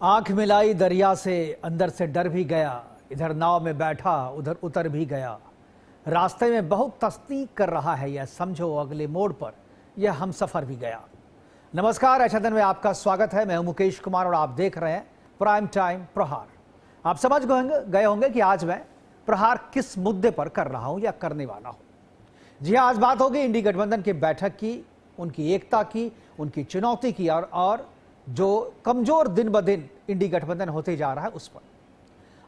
आंख मिलाई दरिया से, अंदर से डर भी गया। इधर नाव में बैठा, उधर उतर भी गया। रास्ते में बहुत तस्दीक कर रहा है यह, समझो अगले मोड़ पर यह हम सफर भी गया। नमस्कार, ऐशादन में आपका स्वागत है। मैं हूं मुकेश कुमार और आप देख रहे हैं प्राइम टाइम प्रहार। आप समझ गए होंगे कि आज मैं प्रहार किस मुद्दे पर कर रहा हूं या करने वाला हूं। जी हाँ, आज बात होगी इंडी गठबंधन की बैठक की, उनकी एकता की, उनकी चुनौती की और जो कमजोर दिन ब दिन इंडी गठबंधन होते जा रहा है उस पर।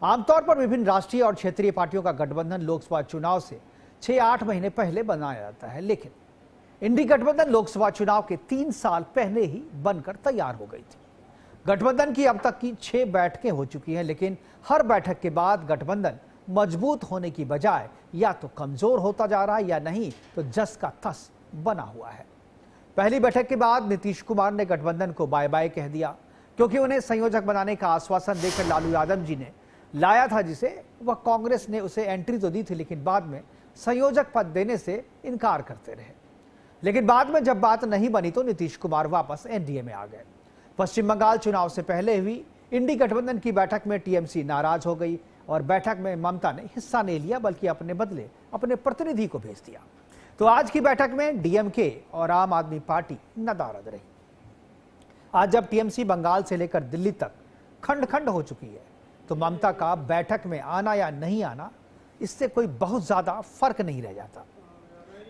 आमतौर पर विभिन्न राष्ट्रीय और क्षेत्रीय पार्टियों का गठबंधन लोकसभा चुनाव से 6-8 महीने पहले बनाया जाता है, लेकिन इंडी गठबंधन लोकसभा चुनाव के 3 साल पहले ही बनकर तैयार हो गई थी। गठबंधन की अब तक की 6 बैठकें हो चुकी हैं, लेकिन हर बैठक के बाद गठबंधन मजबूत होने की बजाय या तो कमजोर होता जा रहा है या नहीं तो जस का तस बना हुआ है। पहली बैठक के बाद नीतीश कुमार ने गठबंधन को बाय बाय कह दिया, क्योंकि उन्हें संयोजक बनाने का आश्वासन देकर लालू यादव जी ने लाया था, जिसे वह कांग्रेस ने उसे एंट्री तो दी थी, लेकिन बाद में संयोजक पद देने से इनकार करते रहे। लेकिन बाद में जब बात नहीं बनी तो नीतीश कुमार वापस एनडीए में आ गए। पश्चिम बंगाल चुनाव से पहले हुई इंडी गठबंधन की बैठक में टीएमसी नाराज हो गई और बैठक में ममता ने हिस्सा नहीं लिया, बल्कि अपने बदले अपने प्रतिनिधि को भेज दिया। तो आज की बैठक में डीएमके और आम आदमी पार्टी नदारद रही। आज जब टीएमसी बंगाल से लेकर दिल्ली तक खंड खंड हो चुकी है, तो ममता का बैठक में आना या नहीं आना, इससे कोई बहुत ज्यादा फर्क नहीं रह जाता।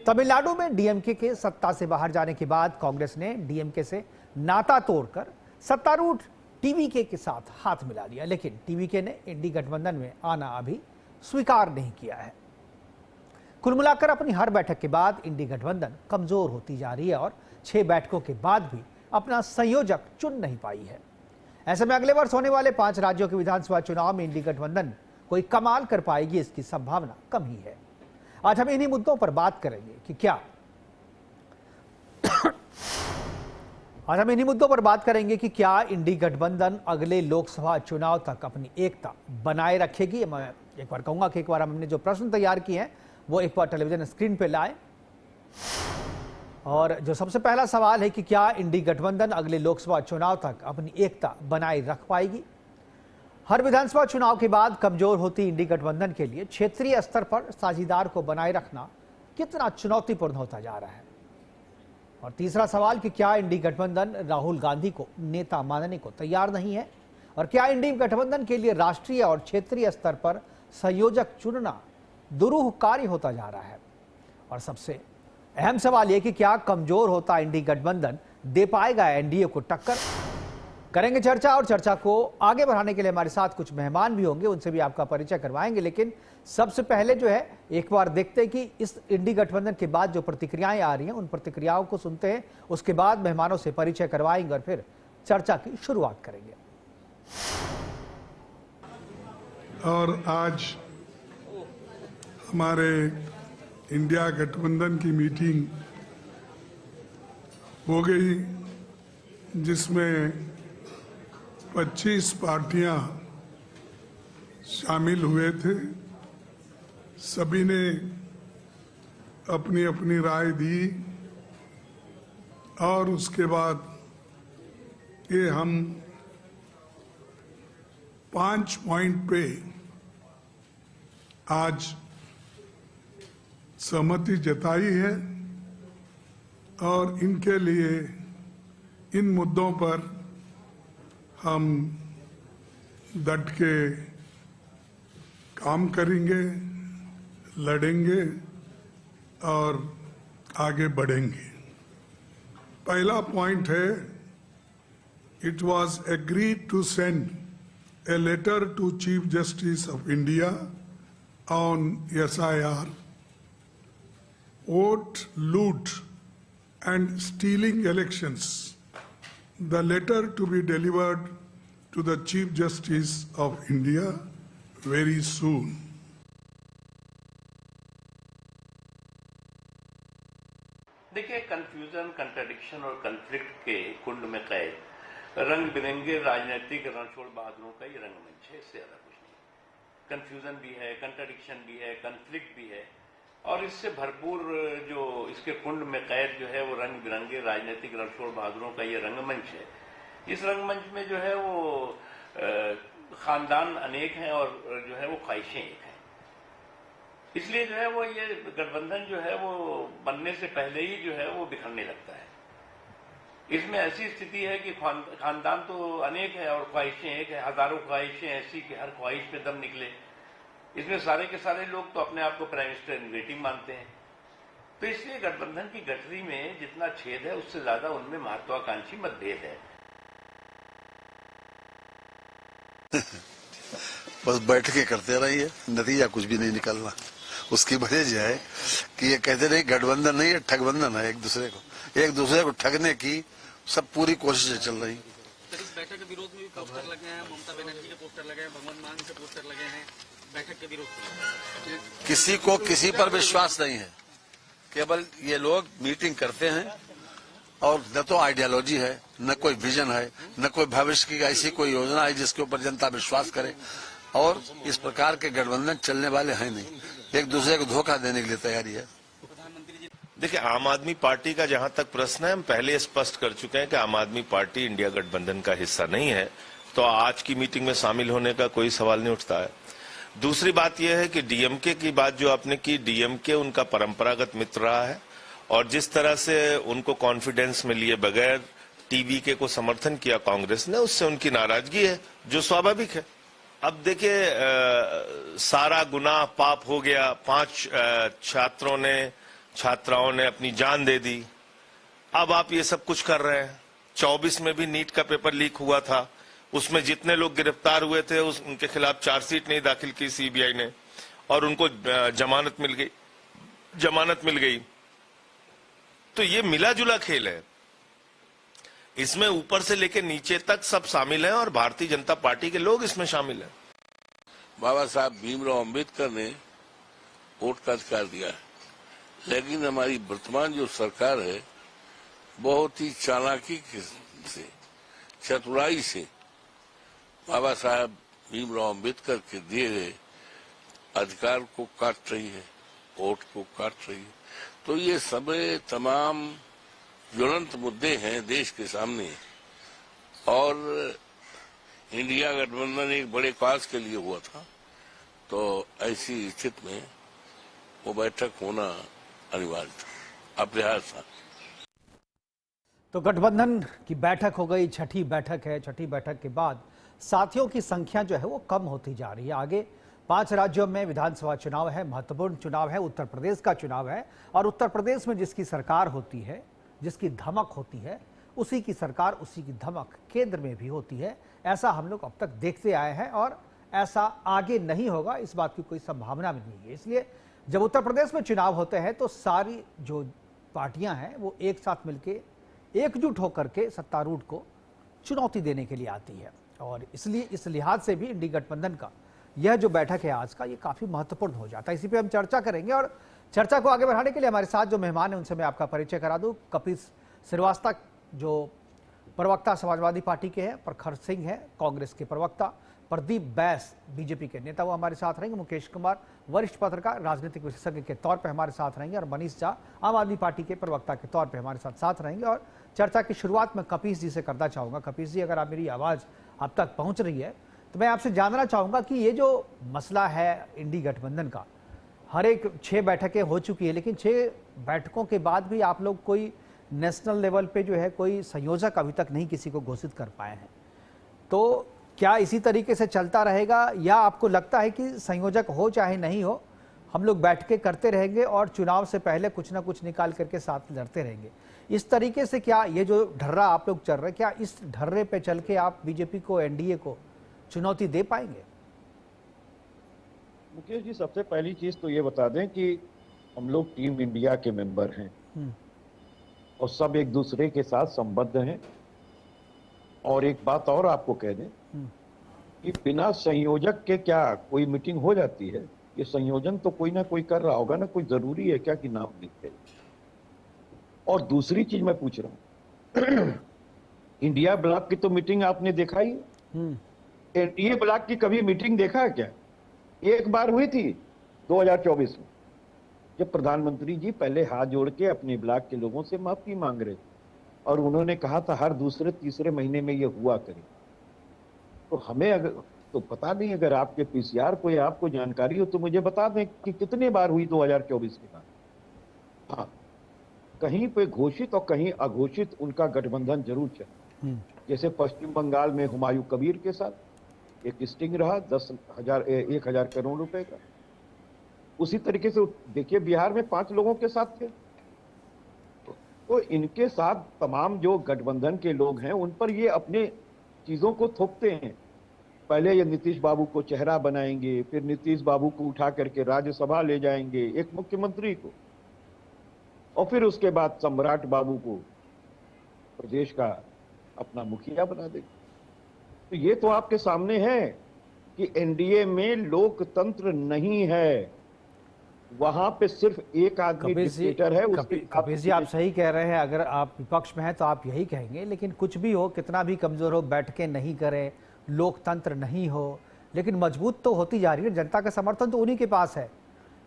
तमिलनाडु में डीएमके के सत्ता से बाहर जाने के बाद कांग्रेस ने डीएमके से नाता तोड़कर सत्तारूढ़ टीवीके के साथ हाथ मिला लिया, लेकिन टीवीके ने इंडी गठबंधन में आना अभी स्वीकार नहीं किया है। कुल मिलाकर अपनी हर बैठक के बाद इंडी गठबंधन कमजोर होती जा रही है और 6 बैठकों के बाद भी अपना संयोजक चुन नहीं पाई है। ऐसे में अगले वर्ष होने वाले 5 राज्यों के विधानसभा चुनाव में इंडी गठबंधन कोई कमाल कर पाएगी, इसकी संभावना कम ही है। आज हम इन्हीं मुद्दों पर बात करेंगे कि क्या इंडी गठबंधन अगले लोकसभा चुनाव तक अपनी एकता बनाए रखेगी। मैं एक बार कहूंगा कि एक बार हमने जो प्रश्न तैयार किए हैं वो एक बार टेलीविजन स्क्रीन पे लाए। और जो सबसे पहला सवाल है कि क्या इंडी गठबंधन अगले लोकसभा चुनाव तक अपनी एकता बनाए रख पाएगी। हर विधानसभा चुनाव के बाद कमजोर होती इंडी गठबंधन के लिए क्षेत्रीय स्तर पर साझीदार को बनाए रखना कितना चुनौतीपूर्ण होता जा रहा है। और तीसरा सवाल कि क्या इंडी गठबंधन राहुल गांधी को नेता मानने को तैयार नहीं है, और क्या इंडी गठबंधन के लिए राष्ट्रीय और क्षेत्रीय स्तर पर संयोजक चुनना दुरूह कार्य होता जा रहा है। और सबसे अहम सवाल यह कि क्या कमजोर होता इंडी गठबंधन दे पाएगा एनडीए को टक्कर। करेंगे चर्चा, और चर्चा को आगे बढ़ाने के लिए हमारे साथ कुछ मेहमान भी होंगे, उनसे भी आपका परिचय करवाएंगे। लेकिन सबसे पहले जो है एक बार देखते हैं कि इस इंडी गठबंधन के बाद जो प्रतिक्रियाएं आ रही हैं उन प्रतिक्रियाओं को सुनते हैं, उसके बाद मेहमानों से परिचय करवाएंगे और फिर चर्चा की शुरुआत करेंगे। और आज हमारे इंडिया गठबंधन की मीटिंग हो गई, जिसमें 25 पार्टियां शामिल हुए थे। सभी ने अपनी अपनी राय दी और उसके बाद ये हम 5 पॉइंट पे आज सहमति जताई है और इनके लिए, इन मुद्दों पर हम डट के काम करेंगे, लड़ेंगे और आगे बढ़ेंगे। पहला पॉइंट है, it was agreed to send a letter to chief justice of India on SIR, vote loot and stealing elections. The letter to be delivered to the Chief Justice of India very soon. देखिए, confusion, contradiction और conflict के कुंड में कैद रंग बिरंगे राजनीतिक रणछोड़ बहादुरों का ये रंगमंच है, इससे ज्यादा कुछ नहीं। कंफ्यूजन भी है, कंट्राडिक्शन भी है, कन्फ्लिक्ट भी है, और इससे भरपूर जो इसके कुंड में कैद जो है वो रंग बिरंगे राजनीतिक रणछोड़ बहादुरों का ये रंगमंच है। इस रंगमंच में जो है वो खानदान अनेक हैं और जो है वो ख्वाहिशें एक हैं। इसलिए जो है वो ये गठबंधन जो है वो बनने से पहले ही जो है वो बिखरने लगता है। इसमें ऐसी स्थिति है कि खानदान तो अनेक है और ख्वाहिशें एक है, हजारों ख्वाहिशें ऐसी कि हर ख्वाहिश पे दम निकले। इसमें सारे के सारे लोग तो अपने आप को प्राइम मिनिस्टर इन वेटिंग मानते हैं। तो इसलिए गठबंधन की गठरी में जितना छेद है उससे ज्यादा उनमें महत्वाकांक्षी मतभेद है। बस बैठ के करते रहिए, नतीजा कुछ भी नहीं निकलना। उसकी वजह यह है कि ये कहते रहे गठबंधन नहीं है, ठगबंधन है। एक दूसरे को ठगने की सब पूरी कोशिशें चल रही। इस बैठक के विरोध में भी पोस्टर लगे हैं, ममता बनर्जी के पोस्टर लगे हैं, भगवंत मान के पोस्टर लगे हैं, बैठक के विरोध में। किसी को किसी पर विश्वास नहीं है। केवल ये लोग मीटिंग करते हैं और न तो आइडियोलॉजी है, न कोई विजन है, न कोई भविष्य की ऐसी कोई योजना है जिसके ऊपर जनता विश्वास करे। और इस प्रकार के गठबंधन चलने वाले हैं नहीं। एक दूसरे को धोखा देने के लिए तैयारी है। देखिए, आम आदमी पार्टी का जहां तक प्रश्न है, हम पहले स्पष्ट कर चुके हैं कि आम आदमी पार्टी इंडिया गठबंधन का हिस्सा नहीं है, तो आज की मीटिंग में शामिल होने का कोई सवाल नहीं उठता है। दूसरी बात यह है कि डीएमके की बात जो आपने की, डीएमके उनका परंपरागत मित्र रहा है और जिस तरह से उनको कॉन्फिडेंस में लिए बगैर टीवीके को समर्थन किया कांग्रेस ने, उससे उनकी नाराजगी है जो स्वाभाविक है। अब देखिए, सारा गुनाह पाप हो गया। 5 छात्राओं ने अपनी जान दे दी। अब आप ये सब कुछ कर रहे हैं। 24 में भी नीट का पेपर लीक हुआ था, उसमें जितने लोग गिरफ्तार हुए थे उनके खिलाफ चार्जशीट नहीं दाखिल की सीबीआई ने और उनको जमानत मिल गई। तो ये मिला जुला खेल है। इसमें ऊपर से लेकर नीचे तक सब शामिल हैं और भारतीय जनता पार्टी के लोग इसमें शामिल हैं। बाबा साहब भीमराव अम्बेडकर ने वोट का अधिकार दिया है, लेकिन हमारी वर्तमान जो सरकार है बहुत ही चालाकी से, चतुराई से बाबा साहब भीमराव अम्बेडकर के दिए गए अधिकार को काट रही है, वोट को काट रही है। तो ये सब तमाम ज्वलंत मुद्दे हैं देश के सामने और इंडिया गठबंधन एक बड़े काज के लिए हुआ था। तो ऐसी स्थिति में वो बैठक होना अनिवार्य था, अपरिहार्य था। तो गठबंधन की बैठक हो गई, छठी बैठक है। छठी बैठक के बाद साथियों की संख्या जो है वो कम होती जा रही है। आगे 5 राज्यों में विधानसभा चुनाव है, महत्वपूर्ण चुनाव है, उत्तर प्रदेश का चुनाव है और उत्तर प्रदेश में जिसकी सरकार होती है, जिसकी धमक होती है, उसी की सरकार, उसी की धमक केंद्र में भी होती है। ऐसा हम लोग अब तक देखते आए हैं और ऐसा आगे नहीं होगा, इस बात की कोई संभावना भी नहीं है। इसलिए जब उत्तर प्रदेश में चुनाव होते हैं तो सारी जो पार्टियां हैं वो एक साथ मिलकर एकजुट होकर के सत्तारूढ़ को चुनौती देने के लिए आती है और इसलिए इस लिहाज से भी इंडी गठबंधन का यह जो बैठक है आज का, ये काफी महत्वपूर्ण हो जाता है। इसी पे हम चर्चा करेंगे और चर्चा को आगे बढ़ाने के लिए हमारे साथ जो मेहमान हैं उनसे मैं आपका परिचय करा दूं। कपिल श्रीवास्तव जो प्रवक्ता समाजवादी पार्टी के हैं, प्रखर सिंह है कांग्रेस के प्रवक्ता, प्रदीप बैस बीजेपी के नेता वो हमारे साथ रहेंगे, मुकेश कुमार वरिष्ठ पत्रकार राजनीतिक विशेषज्ञ के तौर पर हमारे साथ रहेंगे और मनीष झा आम आदमी पार्टी के प्रवक्ता के तौर पर हमारे साथ रहेंगे। और चर्चा की शुरुआत में कपिल जी से करना चाहूँगा। कपिल जी, अगर आप मेरी आवाज़ अब तक पहुँच रही है तो मैं आपसे जानना चाहूँगा कि ये जो मसला है इंडी गठबंधन का, हर एक 6 बैठकें हो चुकी है, लेकिन 6 बैठकों के बाद भी आप लोग कोई नेशनल लेवल पे जो है कोई संयोजक अभी तक नहीं किसी को घोषित कर पाए हैं। तो क्या इसी तरीके से चलता रहेगा या आपको लगता है कि संयोजक हो चाहे नहीं हो, हम लोग बैठ के करते रहेंगे और चुनाव से पहले कुछ ना कुछ निकाल करके साथ लड़ते रहेंगे? इस तरीके से क्या ये जो ढर्रा आप लोग चल रहे हैं, क्या इस ढर्रे पे चल के आप बीजेपी को, एनडीए को चुनौती दे पाएंगे? मुकेश जी, सबसे पहली चीज तो ये बता दें कि हम लोग टीम इंडिया के मेंबर हैं और सब एक दूसरे के साथ संबद्ध हैं। और एक बात और आपको कह दें कि बिना संयोजक के क्या कोई मीटिंग हो जाती है? ये संयोजन तो कोई ना कोई कर रहा होगा ना, कोई जरूरी है क्या कि नाम लिखे? और दूसरी चीज मैं पूछ रहा हूं इंडिया ब्लॉक की तो मीटिंग आपने देखा ही, एनडीए ब्लॉक की कभी मीटिंग देखा है क्या? एक बार हुई थी 2024 में, जब प्रधानमंत्री जी पहले हाथ जोड़ के अपने ब्लॉक के लोगों से माफी मांग रहे थे और उन्होंने कहा था हर दूसरे तीसरे महीने में ये हुआ करे। तो हमें अगर तो पता नहीं, अगर आपके पीसीआर को या आपको जानकारी हो तो मुझे बता दें कि कितने बार हुई 2024 के बाद। हाँ, कहीं पे घोषित और कहीं अघोषित उनका गठबंधन जरूर चला। जैसे पश्चिम बंगाल में हुमायूं कबीर के साथ एक स्टिंग रहा 1,000 करोड़ रुपए का। उसी तरीके से देखिए बिहार में 5 लोगों के साथ थे। तो इनके साथ तमाम जो गठबंधन के लोग हैं उन पर ये अपने चीजों को थोपते हैं। पहले ये नीतीश बाबू को चेहरा बनाएंगे, फिर नीतीश बाबू को उठा करके राज्यसभा ले जाएंगे, एक मुख्यमंत्री को, और फिर उसके बाद सम्राट बाबू को प्रदेश का अपना मुखिया बना देंगे। तो ये तो आपके सामने है कि एनडीए में लोकतंत्र नहीं है, वहां पे सिर्फ एक आदमी डिक्टेटर है। कबीर जी, आप सही कह रहे हैं। अगर आप विपक्ष में हैं तो आप यही कहेंगे, लेकिन कुछ भी हो, कितना भी कमजोर हो, बैठकें नहीं करे, लोकतंत्र नहीं हो, लेकिन मजबूत तो होती जा रही है। जनता का समर्थन तो उन्हीं के पास है,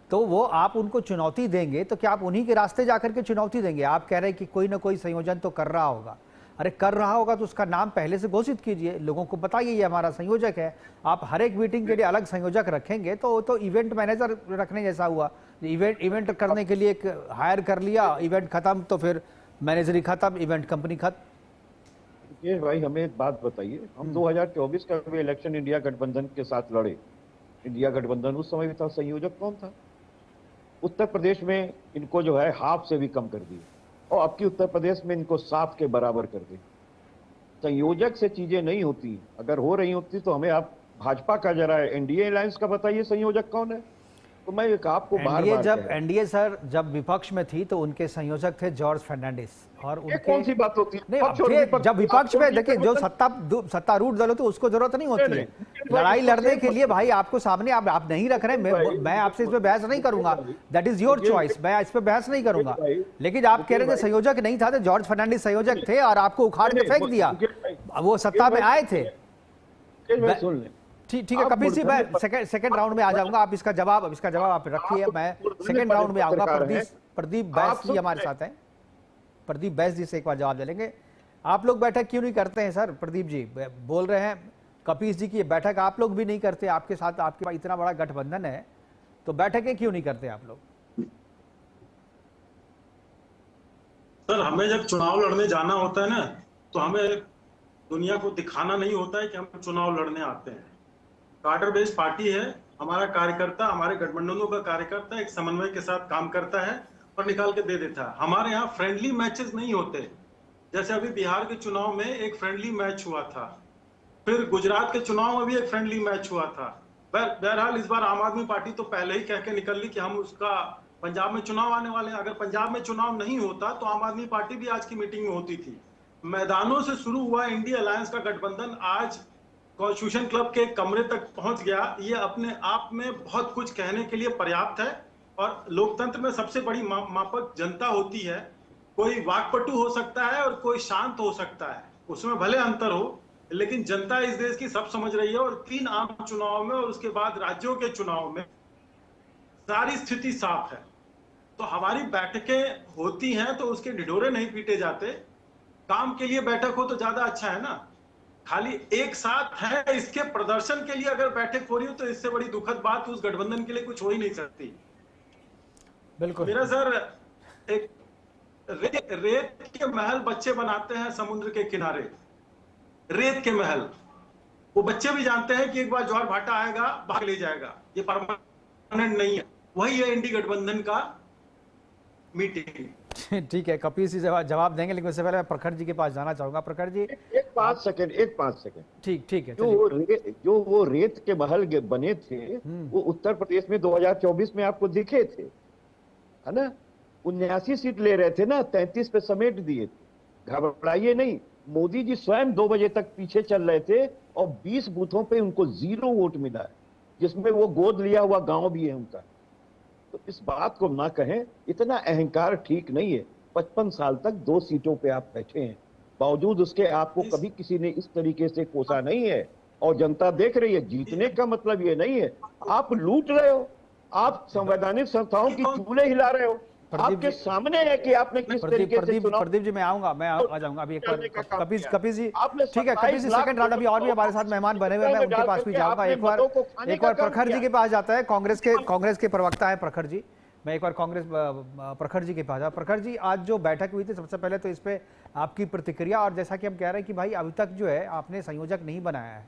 तो वो आप उनको चुनौती देंगे तो क्या आप उन्हीं के रास्ते जाकर के चुनौती देंगे? आप कह रहे हैं कि कोई ना कोई संयोजन तो कर रहा होगा। अरे कर रहा होगा तो उसका नाम पहले से घोषित कीजिए, लोगों को बताइए ये हमारा संयोजक है। आप हर एक मीटिंग के लिए अलग संयोजक रखेंगे तो इवेंट मैनेजर रखने जैसा हुआ। इवेंट करने के लिए एक हायर कर लिया, इवेंट खत्म तो फिर मैनेजरी खत्म, इवेंट कंपनी खत्म। ये भाई हमें एक बात बताइए, हम 2024 का भी इलेक्शन इंडिया गठबंधन के साथ लड़े। इंडिया गठबंधन उस समय भी था, संयोजक कौन था? उत्तर प्रदेश में इनको जो है हाफ से भी कम कर दिए, और अब की उत्तर प्रदेश में इनको साफ के बराबर कर दी। संयोजक से चीजें नहीं होती, अगर हो रही होती तो हमें आप भाजपा का जरा एनडीए अलायंस का बताइए संयोजक कौन है। तो मैं एक आपको बार-बार एनडीए सर जब विपक्ष में थी तो उनके संयोजक थे जॉर्ज फर्नांडिस, और उनके कौन सी बात होती है? नहीं, जब विपक्ष में देखिए जो सत्तारूढ़ दल हो तो उसको जरूरत नहीं होती है लड़ाई लड़ने के लिए। भाई आपको सामने आप नहीं रख रहे, मैं आपसे इस पे बहस नहीं करूंगा, दैट इज योर चॉइस, मैं इस पे बहस नहीं करूंगा। लेकिन आप कह रहे थे संयोजक नहीं था, तो जॉर्ज फर्नांडिस संयोजक थे और आपको उखाड़ के फेंक दिया, वो सत्ता में आए थे। ठीक है कपिल जी, मैं सेकंड राउंड में आ जाऊंगा। आप इसका जवाब आप रखिए, मैं सेकंड राउंड में आऊंगा। प्रदीप बैस जी हमारे साथ हैं, प्रदीप बैस जी से एक बार जवाब ले लेंगे। आप लोग बैठक क्यों नहीं करते हैं सर? प्रदीप जी बोल रहे हैं कपिल जी की बैठक आप लोग भी नहीं करते, आपके साथ आपके पास इतना बड़ा गठबंधन है तो बैठकें क्यों नहीं करते आप लोग? सर हमें जब चुनाव लड़ने जाना होता है ना, तो हमें दुनिया को दिखाना नहीं होता है कि हम चुनाव लड़ने आते हैं। कार्डर बेस्ड पार्टी है, हमारा कार्यकर्ता, हमारे गठबंधनों का कार्यकर्ता एक समन्वय के साथ काम करता है और निकाल के दे देता है। हमारे यहाँ फ्रेंडली मैचेस नहीं होते। जैसे अभी बिहार के चुनाव में एक फ्रेंडली मैच हुआ था, फिर गुजरात के चुनाव में भी एक फ्रेंडली मैच हुआ था। बहरहाल इस बार आम आदमी पार्टी तो पहले ही कह के निकल ली कि हम उसका पंजाब में चुनाव आने वाले हैं। अगर पंजाब में चुनाव नहीं होता तो आम आदमी पार्टी भी आज की मीटिंग में होती थी। मैदानों से शुरू हुआ इंडिया अलायंस का गठबंधन आज कॉन्स्टिट्यूशन क्लब के कमरे तक पहुंच गया। ये अपने आप में बहुत कुछ कहने के लिए पर्याप्त है। और लोकतंत्र में सबसे बड़ी मापक जनता होती है। कोई वाकपटु हो सकता है और कोई शांत हो सकता है, उसमें भले अंतर हो, लेकिन जनता इस देश की सब समझ रही है। और 3 आम चुनाव में और उसके बाद राज्यों के चुनाव में सारी स्थिति साफ है। तो हमारी बैठकें होती हैं तो उसके ढिढोरे नहीं पीटे जाते। काम के लिए बैठक हो तो ज्यादा अच्छा है ना। खाली एक साथ है इसके प्रदर्शन के लिए अगर बैठक हो रही हो तो इससे बड़ी दुखद बात उस गठबंधन के लिए कुछ हो ही नहीं सकती। बिल्कुल मेरा सर एक रेत के महल बच्चे बनाते हैं समुद्र के किनारे, रेत के महल। वो बच्चे भी जानते हैं कि एक बार ज्वार भाटा आएगा भाग ले जाएगा, ये परमानेंट नहीं है। वही है इंडी गठबंधन का मीटिंग। ठीक है कपिल जी जवाब देंगे, लेकिन उससे पहले मैं प्रखर जी के पास जाना चाहूंगा। प्रखर जी एक 5 सेकंड। ठीक है। जो वो रेत के महल बने थे वो उत्तर प्रदेश में 2024 में आपको दिखे थे, है ना? 79 सीट ले रहे थे ना, 33 पे समेट दिए थे। घबराइए नहीं, मोदी जी स्वयं 2 बजे तक पीछे चल रहे थे और 20 बूथों पे उनको 0 वोट मिला है, जिसमें वो गोद लिया हुआ गांव भी है उनका। तो इस बात को ना कहें, इतना अहंकार ठीक नहीं है। 55 साल तक 2 सीटों पे आप बैठे हैं, बावजूद उसके आपको कभी किसी ने इस तरीके से कोसा नहीं है। और जनता देख रही है। जीतने का मतलब ये नहीं है आप लूट रहे हो, आप संवैधानिक संस्थाओं की चूल्हे हिला रहे हो। आपके सामने है कि आपने किस तरीके से चुनाव। प्रदीप जी मैं आऊंगा, मैं आ जाऊंगा अभी एक बार। कपिल जी आपने ठीक है, कपिल जी सेकंड राउंड अभी और भी हमारे साथ मेहमान बने हुए हैं, मैं उनके पास भी जाऊंगा। एक बार प्रखर जी के पास जाता है, कांग्रेस के प्रवक्ता है प्रखर जी। मैं एक बार प्रखर जी के पास जाऊँ। प्रखर जी, आज जो बैठक हुई थी, सबसे पहले तो इस पे आपकी प्रतिक्रिया। और जैसा कि हम कह रहे हैं कि भाई अभी तक जो है आपने संयोजक नहीं बनाया है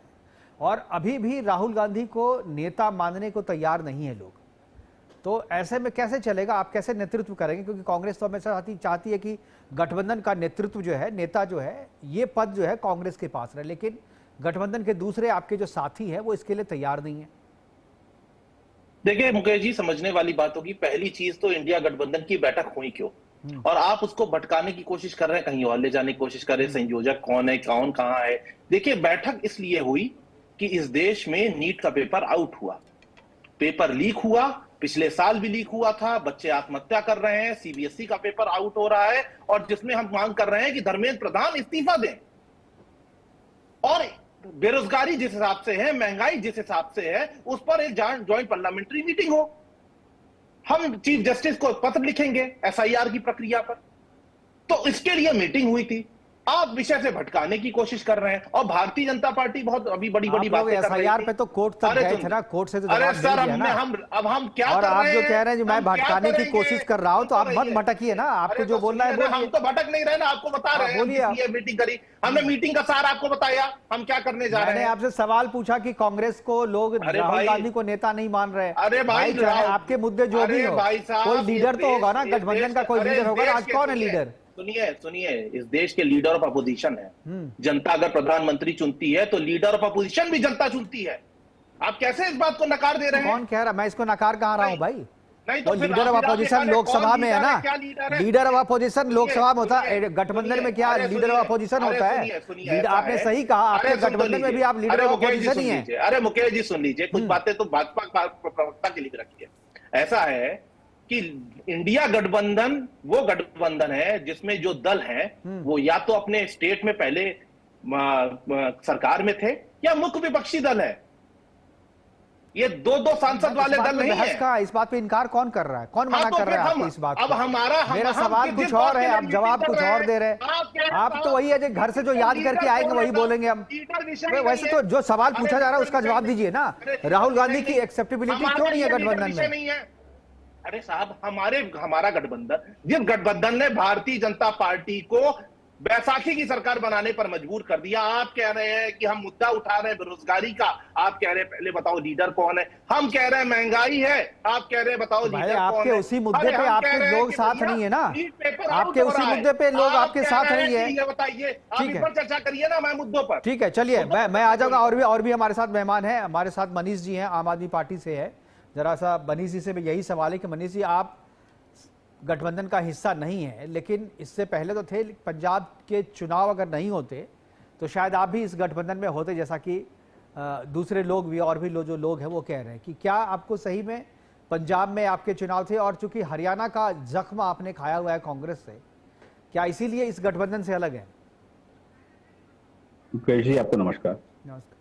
और अभी भी राहुल गांधी को नेता मानने को तैयार नहीं है लोग, तो ऐसे में कैसे चलेगा? आप कैसे नेतृत्व करेंगे? क्योंकि कांग्रेस तो हमेशा चाहती है कि गठबंधन का नेतृत्व जो है, नेता जो है, ये पद जो है कांग्रेस के पास रहे, लेकिन गठबंधन के दूसरे आपके जो साथी हैं वो इसके लिए तैयार नहीं है। देखिए मुकेश जी, समझने वाली बात होगी, पहली चीज तो इंडिया गठबंधन की बैठक हुई क्यों, और आप उसको भटकाने की कोशिश कर रहे हैं, कहीं और ले जाने की कोशिश कर रहे हैं, संयोजक कौन है, कौन कहां है। देखिए बैठक इसलिए हुई कि इस देश में नीट का पेपर आउट हुआ, पेपर लीक हुआ, पिछले साल भी लीक हुआ था, बच्चे आत्महत्या कर रहे हैं, सीबीएसई का पेपर आउट हो रहा है, और जिसमें हम मांग कर रहे हैं कि धर्मेंद्र प्रधान इस्तीफा दें। और बेरोजगारी जिस हिसाब से है, महंगाई जिस हिसाब से है, उस पर एक ज्वाइंट पार्लियामेंट्री मीटिंग हो। हम चीफ जस्टिस को पत्र लिखेंगे एसआईआर की प्रक्रिया पर, तो इसके लिए मीटिंग हुई थी। आप विषय से भटकाने की कोशिश कर रहे हैं, और भारतीय जनता पार्टी बहुत अभी बड़ी बातें कर रही है। एसआईआर पे तो कोर्ट तक गए थे ना, कोर्ट से तो अरे जवाब सर, मिल गया ना। अब हम क्या और कर आप रहे जो हैं, कह रहे हैं जो मैं हम क्या भटकाने की करेंगे? कोशिश कर रहा हूं, तो आप मत भटकिए ना, आपको जो बोलना है हम तो भटक नहीं रहे ना, आपको बता रहे हैं। बोलिए। ये मीटिंग करी हमने, मीटिंग का सार आपको बताया, हम क्या करने जा रहे मैंने हैं। आपसे सवाल पूछा कि कांग्रेस को लोग राहुल गांधी को नेता नहीं मान रहे। अरे भाई, चाहे आपके मुद्दे जो भी हो, कोई लीडर तो होगा ना, गठबंधन का कोई लीडर होगा। आज कौन है लीडर? सुनिए, इस देश के लीडर ऑफ अपोजिशन है। जनता अगर प्रधानमंत्री चुनती है तो लीडर ऑफ अपोजिशन भी जनता चुनती है। आप कैसे इस बात को नकार दे रहे हैं? कौन कह रहा? मैं इसको नकार कहाँ रहा हूँ भाई? नहीं तो लीडर ऑफ अपोजिशन लोकसभा में है ना, लीडर ऑफ अपोजिशन लोकसभा में होता है, गठबंधन में क्या लीडर ऑफ अपोजिशन होता है? आपने सही कहा, आपके गठबंधन में भी आप लीडर ऑफ अपोजिशन ही हैं। अरे मुकेश जी सुन लीजिए, कुछ बातें तो भाजपा प्रवक्ता के लिए रखिए। ऐसा है कि इंडिया गठबंधन वो गठबंधन है जिसमें जो दल हैं वो या तो अपने स्टेट में पहले सरकार में थे या मुख्य विपक्षी दल है। ये दो सांसद वाले दल नहीं है। इस बात पे इनकार कौन कर रहा है? कौन मना कर रहा है आपको इस बात को? अब हमारा मेरा सवाल कुछ और है, आप जवाब कुछ और दे रहे हैं। आप तो वही है जो घर से जो याद करके आएंगे वही बोलेंगे हम। वैसे तो जो सवाल पूछा जा रहा है उसका जवाब दीजिए ना। राहुल गांधी की एक्सेप्टेबिलिटी क्यों नहीं है गठबंधन में? अरे साहब, हमारा गठबंधन, जिस गठबंधन ने भारतीय जनता पार्टी को बैसाखी की सरकार बनाने पर मजबूर कर दिया। आप कह रहे हैं कि हम मुद्दा उठा रहे हैं बेरोजगारी का, आप कह रहे हैं पहले बताओ लीडर कौन है। हम कह रहे हैं महंगाई है, आप कह रहे हैं बताओ लीडर कौन है। आपके उसी मुद्दे पे आपके लोग साथ नहीं है ना, आपके उसी मुद्दे पे लोग आपके साथ नहीं है। ये बताइए, आप इस पर चर्चा करिए ना, मैं मुद्दों पर। ठीक है, चलिए मैं आ जाऊंगा। और भी हमारे साथ मेहमान है, हमारे साथ मनीष जी हैं, आम आदमी पार्टी से है। जरा सा मनीष जी से भी यही सवाल है कि मनीष जी, आप गठबंधन का हिस्सा नहीं है, लेकिन इससे पहले तो थे। पंजाब के चुनाव अगर नहीं होते तो शायद आप भी इस गठबंधन में होते, जैसा कि दूसरे लोग भी और भी जो लोग हैं वो कह रहे हैं। कि क्या आपको सही में पंजाब में आपके चुनाव थे, और चूंकि हरियाणा का जख्म आपने खाया हुआ है कांग्रेस से, क्या इसीलिए इस गठबंधन से अलग है? जी आपको नमस्कार। नमस्कार।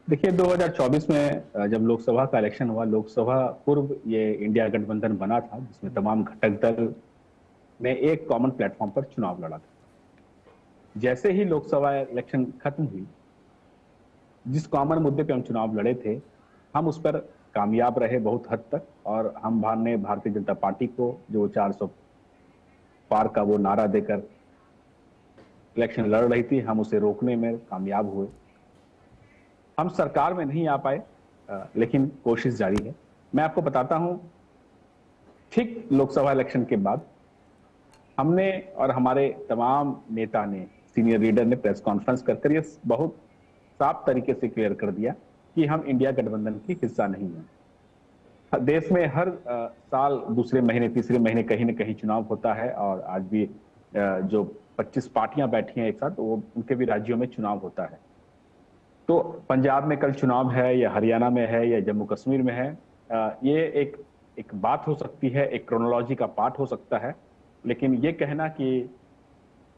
देखिए 2024 में जब लोकसभा का इलेक्शन हुआ, लोकसभा पूर्व ये इंडिया गठबंधन बना था, जिसमें तमाम घटक दल ने एक कॉमन प्लेटफॉर्म पर चुनाव लड़ा था। जैसे ही लोकसभा इलेक्शन खत्म हुई, जिस कॉमन मुद्दे पे हम चुनाव लड़े थे, हम उस पर कामयाब रहे बहुत हद तक, और हमने भारतीय जनता पार्टी को जो 400 पार का वो नारा देकर इलेक्शन लड़ रही थी, हम उसे रोकने में कामयाब हुए। हम सरकार में नहीं आ पाए, लेकिन कोशिश जारी है। मैं आपको बताता हूं, ठीक लोकसभा इलेक्शन के बाद हमने और हमारे तमाम नेता ने, सीनियर लीडर ने प्रेस कॉन्फ्रेंस कर ये बहुत साफ तरीके से क्लियर कर दिया कि हम इंडिया गठबंधन की हिस्सा नहीं है। देश में हर साल दूसरे महीने तीसरे महीने कहीं न कहीं चुनाव होता है, और आज भी जो 25 पार्टियां बैठी हैं एक साथ, वो उनके भी राज्यों में चुनाव होता है। तो पंजाब में कल चुनाव है, या हरियाणा में है, या जम्मू कश्मीर में है, ये एक बात हो सकती है, एक क्रोनोलॉजी का पार्ट हो सकता है। लेकिन ये कहना कि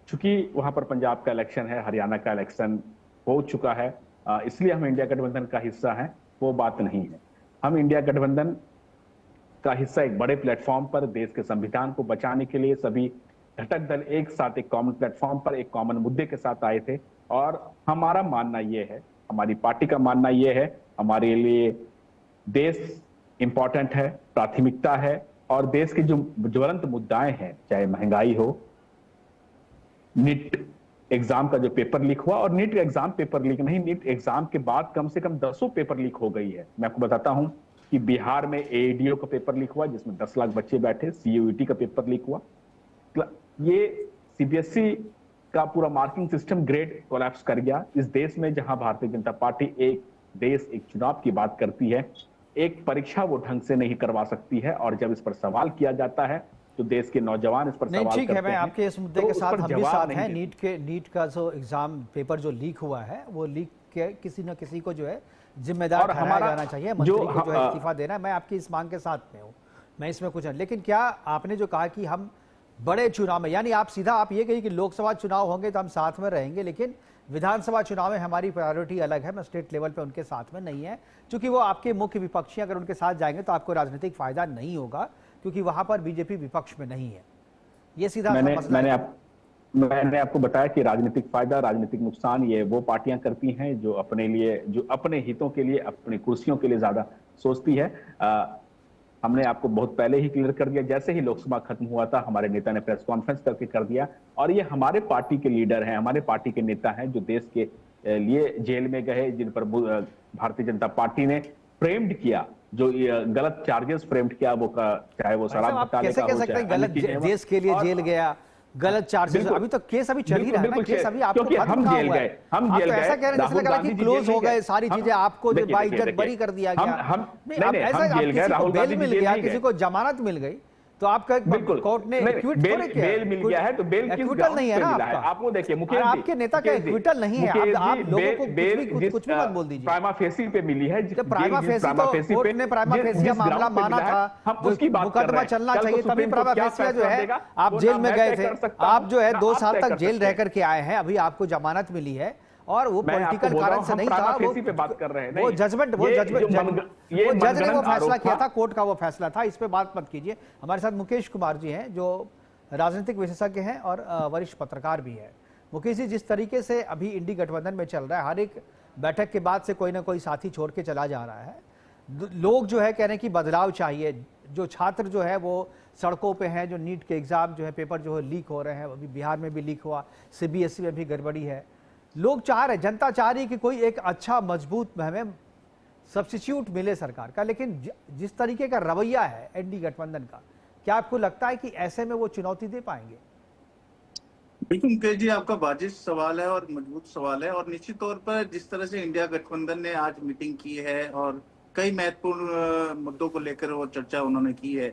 चूंकि वहां पर पंजाब का इलेक्शन है, हरियाणा का इलेक्शन हो चुका है, इसलिए हम इंडिया गठबंधन का हिस्सा हैं, वो बात नहीं है। हम इंडिया गठबंधन का हिस्सा एक बड़े प्लेटफॉर्म पर देश के संविधान को बचाने के लिए सभी घटक दल एक साथ एक कॉमन प्लेटफॉर्म पर एक कॉमन मुद्दे के साथ आए थे। और हमारा मानना यह है, हमारी पार्टी का मानना यह है, हमारे लिए देश इंपॉर्टेंट है, प्राथमिकता है, और देश के जो ज्वलंत मुद्दाएं हैं, चाहे महंगाई हो, नीट एग्जाम का जो पेपर लीक हुआ, और नीट एग्जाम पेपर लीक नहीं, नीट एग्जाम के बाद कम से कम 10 पेपर लीक हो गई है। मैं आपको बताता हूं कि बिहार में एडीओ का पेपर लीक हुआ जिसमें 10 लाख बच्चे बैठे, सीयूईटी का पेपर लीक हुआ। ये सीबीएसई का पूरा मार्किंग सिस्टम ग्रेड कोलैप्स कर गया। इस देश में जहां भारतीय जनता पार्टी एक देश एक चुनाव की बात करती है, एक परीक्षा वो ढंग से नहीं करवा सकती है, और जब इस पर सवाल किया जाता है तो देश के नौजवान इस पर सवाल करते हैं। ठीक है, मैं आपके इस मुद्दे के साथ हम भी साथ हैं। नीट का जो एग्जाम पेपर जो लीक हुआ है, वो लीक के किसी न किसी को जो है जिम्मेदार ठहराया जाना चाहिए, मंत्री को जो है इस्तीफा देना है। मैं आपकी इस मांग के साथ में हूँ, मैं इसमें कुछ, लेकिन क्या आपने जो कहा कि हम बड़े चुनाव में, यानी आप सीधा आप ये कहिए कि लोकसभा चुनाव होंगे तो हम साथ में रहेंगे, लेकिन विधानसभा चुनाव में हमारी प्रायोरिटी अलग है, मैं स्टेट लेवल पे उनके साथ में नहीं है, क्योंकि वो आपके मुख्य विपक्षी, अगर उनके साथ जाएंगे तो आपको राजनीतिक फायदा नहीं होगा, क्योंकि वहां पर बीजेपी विपक्ष में नहीं है। ये सीधा मैंने आपको बताया कि राजनीतिक फायदा, राजनीतिक नुकसान ये वो पार्टियां करती हैं जो अपने लिए, जो अपने हितों के लिए, अपनी कुर्सियों के लिए ज्यादा सोचती है। हमने आपको बहुत पहले ही क्लियर कर दिया, जैसे ही लोकसभा खत्म हुआ था हमारे नेता ने प्रेस कॉन्फ्रेंस करके कर दिया, और ये हमारे पार्टी के लीडर हैं, हमारे पार्टी के नेता हैं जो देश के लिए जेल में गए, जिन पर भारतीय जनता पार्टी ने फ्रेम्ड किया, जो गलत चार्जेस फ्रेम्ड किया, वो चाहे वो शराब घोटाले का हो, कैसे कह सकते हैं गलत, देश के लिए जेल गया, गलत चार्जेस, अभी तो केस अभी चल ही रहा है, केस अभी आपको हम जेल गए, ऐसा कह रहे हैं कि क्लोज हो गए सारी चीजें, आपको जो बाइज्जत बरी कर दिया गया, राहुल बेल मिल गया, किसी को जमानत मिल गई, तो आपका कोर्ट ने बेल मिल गया है, तो बेल एक्विटल नहीं है ना आपका। आपको देखिए मुकेश जी, आपके नेता का एक्विटल नहीं है, आप लोगों को कुछ भी मत बोल दीजिए। प्राइमा फेसी पे मिली है, प्राइमा फेसी कोर्ट ने प्राइमा फेसिया मामला माना था, हम उसकी बात कर रहे हैं, मुकदमा चलना चाहिए, तभी प्राइमा फेसिया जो है आप जेल में गए थे, आप जो है 2 साल तक जेल रह करके आए हैं, अभी आपको जमानत मिली है, और वो पॉलिटिकल कारण से नहीं था, पे बात कर रहे हैं, वो जज ने वो फैसला किया था, कोर्ट का वो फैसला था, इस पे बात मत कीजिए। हमारे साथ मुकेश कुमार जी हैं जो राजनीतिक विशेषज्ञ हैं और वरिष्ठ पत्रकार भी हैं। मुकेश जी, जिस तरीके से अभी इंडी गठबंधन में चल रहा है, हर एक बैठक के बाद से कोई ना कोई साथी छोड़ के चला जा रहा है, लोग जो है कह रहे हैं कि बदलाव चाहिए, जो छात्र जो है वो सड़कों पे हैं, जो नीट के एग्जाम जो है पेपर जो है लीक हो रहे हैं, अभी बिहार में भी लीक हुआ, सीबीएसई में भी गड़बड़ी है, लोग चाह रहे, जनता चाह रही है कि कोई एक अच्छा मजबूत हमें सब्स्टिट्यूट मिले सरकार का, लेकिन जिस तरीके का रवैया है एनडी गठबंधन का, क्या आपको लगता है कि ऐसे में वो चुनौती दे पाएंगे? बिल्कुल मुकेश जी, आपका वाजिब सवाल है और मजबूत सवाल है, और निश्चित तौर पर जिस तरह से इंडिया गठबंधन ने आज मीटिंग की है और कई महत्वपूर्ण मुद्दों को लेकर वो चर्चा उन्होंने की है,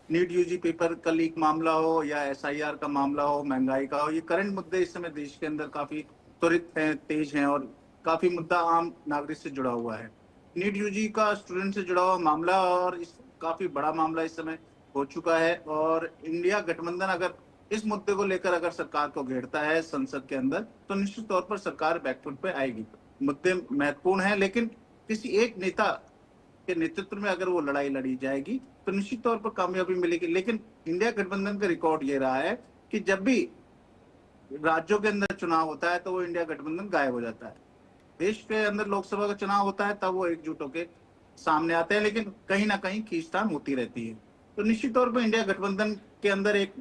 नीट यूजी पेपर का लीक मामला हो या एसआईआर का मामला हो, महंगाई का हो, ये करंट मुद्दे इस समय देश के अंदर काफी त्वरित हैं, तेज हैं, और काफी मुद्दा आम नागरिक से जुड़ा हुआ है। नीट यूजी का स्टूडेंट से जुड़ा हुआ मामला, और इस काफी बड़ा मामला इस समय हो चुका है, और इंडिया गठबंधन अगर इस मुद्दे को लेकर अगर सरकार को घेरता है संसद के अंदर, तो निश्चित तौर पर सरकार बैकफुट पे आएगी। मुद्दे महत्वपूर्ण हैं, लेकिन किसी एक नेता के नेतृत्व में अगर वो लड़ाई लड़ी जाएगी तो निश्चित तौर पर कामयाबी मिलेगी। लेकिन इंडिया गठबंधन का रिकॉर्ड ये रहा है कि जब भी राज्यों के अंदर चुनाव होता है तो वो इंडिया गठबंधन गायब हो जाता है, देश के अंदर लोकसभा का चुनाव होता है तब वो एकजुट होकर सामने आते हैं, लेकिन कहीं ना कहीं खींचतान होती रहती है। तो निश्चित तौर पर इंडिया गठबंधन के अंदर एक